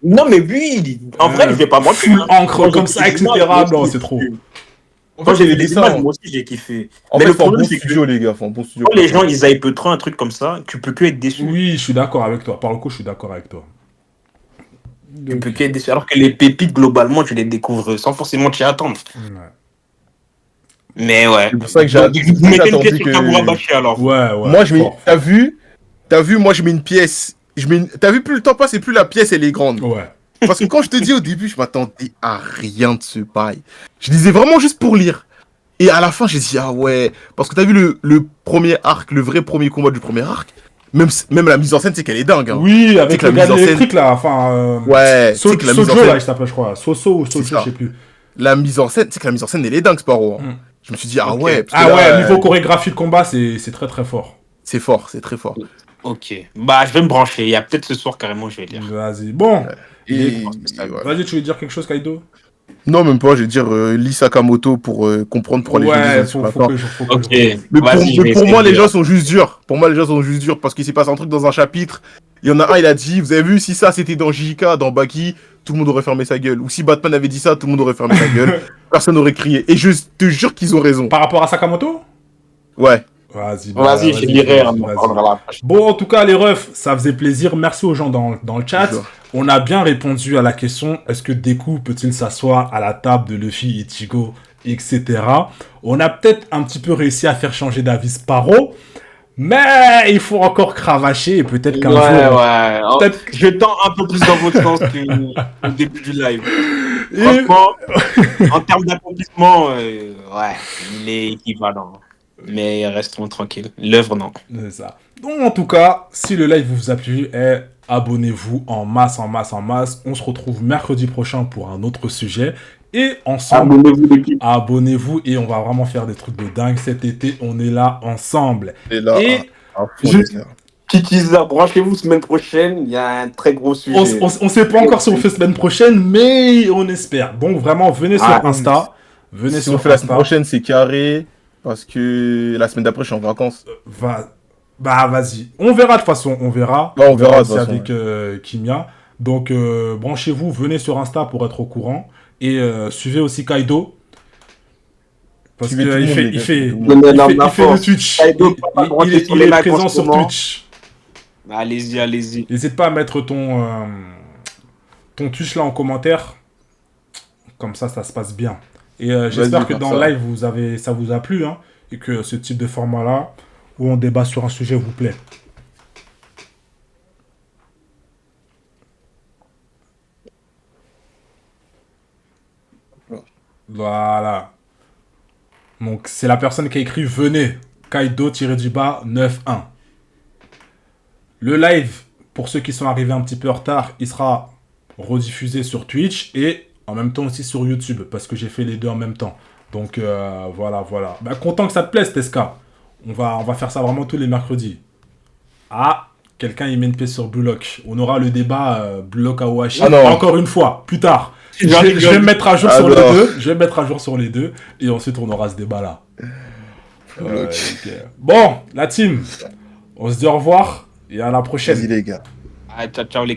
Non, mais oui, en vrai, je vais pas mentir. Full encre Moi, comme j'ai- ça, etc. moi, Non, c'est trop. Quand j'ai vu c'est les ça. images, moi aussi j'ai kiffé. En Mais fait, le faut un problème, bon c'est que studio, les gars. Faut un bon studio. quand les gens ils hype trop un truc comme ça, tu peux que être déçu. Oui, je suis d'accord avec toi. Par le coup, je suis d'accord avec toi. Tu peux que être déçu. Alors que les pépites, globalement, tu les découvres sans forcément t'y attendre. Ouais, Mais ouais. C'est pour ça que Donc, vous mettez une pièce attendu sur que. Kaburabashi alors. ouais. Moi, je mets. fort, T'as vu? Moi, je mets une pièce. T'as vu, plus le temps passe et plus la pièce, elle est grande. fort. Ouais. Parce que quand je te dis au début, je m'attendais à rien de ce bail. Je lisais vraiment juste pour lire. Et à la fin, j'ai dit, ah ouais. Parce que t'as vu le premier arc, le vrai premier combat du premier arc. Même la mise en scène, c'est qu'elle est dingue. Hein. Oui, avec que le la gars mise en scène- électrique là. Enfin. Ouais, So- c'est que la mise en Sojo, scène- là, il s'appelle, je crois. Soso ou C'est Sojo, ça. je sais plus. La mise en scène, c'est que la mise en scène, elle est dingue, Sparrow. Hein. Mm. Je me suis dit, ah Ok. ouais. Parce que Ah là, ouais, niveau chorégraphie de combat, c'est très très fort. c'est fort, c'est très fort. Ok. Bah, je vais me brancher. Il y a peut-être ce soir carrément, je vais lire. Vas-y. Bon. Et, Ouais. Vas-y, tu veux dire quelque chose, Kaido? Non, même pas, je vais dire Lee Sakamoto pour comprendre pourquoi les gens Ouais, disent faut d'accord. que je. Ok. Mais pour, Vas-y, je vais mais pour essayer moi, de les lire. gens sont juste durs. Pour moi, les gens sont juste durs parce qu'il s'est passé un truc dans un chapitre. Il y en a un, il a dit, vous avez vu, si ça c'était dans JK, dans Baki, tout le monde aurait fermé sa gueule. Ou si Batman avait dit ça, tout le monde aurait fermé sa gueule. Personne n'aurait crié. Et je te jure qu'ils ont raison. Par rapport à Sakamoto? Ouais. Vas-y, Vas-y, je lirai. On en vas-y. parlera la prochaine. Bon, en tout cas, les refs, ça faisait plaisir. Merci aux gens dans le chat. Toujours. On a bien répondu à la question, est-ce que Deku peut-il s'asseoir à la table de Luffy, Ichigo, etc. On a peut-être un petit peu réussi à faire changer d'avis Sparrow, mais il faut encore cravacher et peut-être qu'un jour... Ouais. Peut-être- Je tends un peu plus dans votre sens qu'au début du live. Et- Franchement, en termes d'accomplissement, ouais, il est équivalent. Mais restons tranquilles. L'œuvre, non. C'est ça. Donc, en tout cas, si le live vous a plu, abonnez-vous en masse. On se retrouve mercredi prochain pour un autre sujet. Et ensemble, Abonnez-vous l'équipe. abonnez-vous et on va vraiment faire des trucs de dingue cet été. On est là ensemble. Et là, Et à fond, je- les gars. Petit teaser, branchez-vous semaine prochaine. Il y a un très gros sujet. on sait pas encore si on fait semaine prochaine, mais on espère. Donc vraiment, venez sur Ah, Insta. Venez Si sur on fait la Insta. semaine prochaine, c'est carré. Parce que la semaine d'après, je suis en vacances. Bah vas-y. On verra de toute façon. On verra. Ouais, on verra, de aussi toute façon, avec Kimia. Donc branchez-vous, venez sur Insta pour être au courant. Et suivez aussi Kaido. Parce Suivez tout le qu'il monde, fait, les il gars, fait, suivez tout le il monde. fait, Non, il la fait le force. Twitch. Kaido, Il- pas branché il sur les est lives présent en ce sur moment. Twitch. Allez-y. N'hésite pas à mettre ton Twitch là en commentaire. Comme ça se passe bien. Et j'espère que comme dans le ça. live, ça vous a plu. Hein, et que ce type de format-là, où on débat sur un sujet, vous plaît. Voilà. Donc, c'est la personne qui a écrit « Venez, Kaido-du-bas 9-1 ». Le live, pour ceux qui sont arrivés un petit peu en retard, il sera rediffusé sur Twitch et en même temps aussi sur YouTube, parce que j'ai fait les deux en même temps. Donc, voilà. Bah, content que ça te plaise, Tesca. On va faire ça vraiment tous les mercredis. Ah, quelqu'un y met une pièce sur Blue Lock. On aura le débat Blue Lock Awashi. Ah non. Encore une fois, plus tard. Je J'en vais rigole. me mettre à jour Ah sur non. les deux. Je vais me mettre à jour sur les deux. Et ensuite, on aura ce débat-là. Lock. Ok. Bon, la team. On se dit au revoir et à la prochaine. Vas-y, les gars. Ciao, les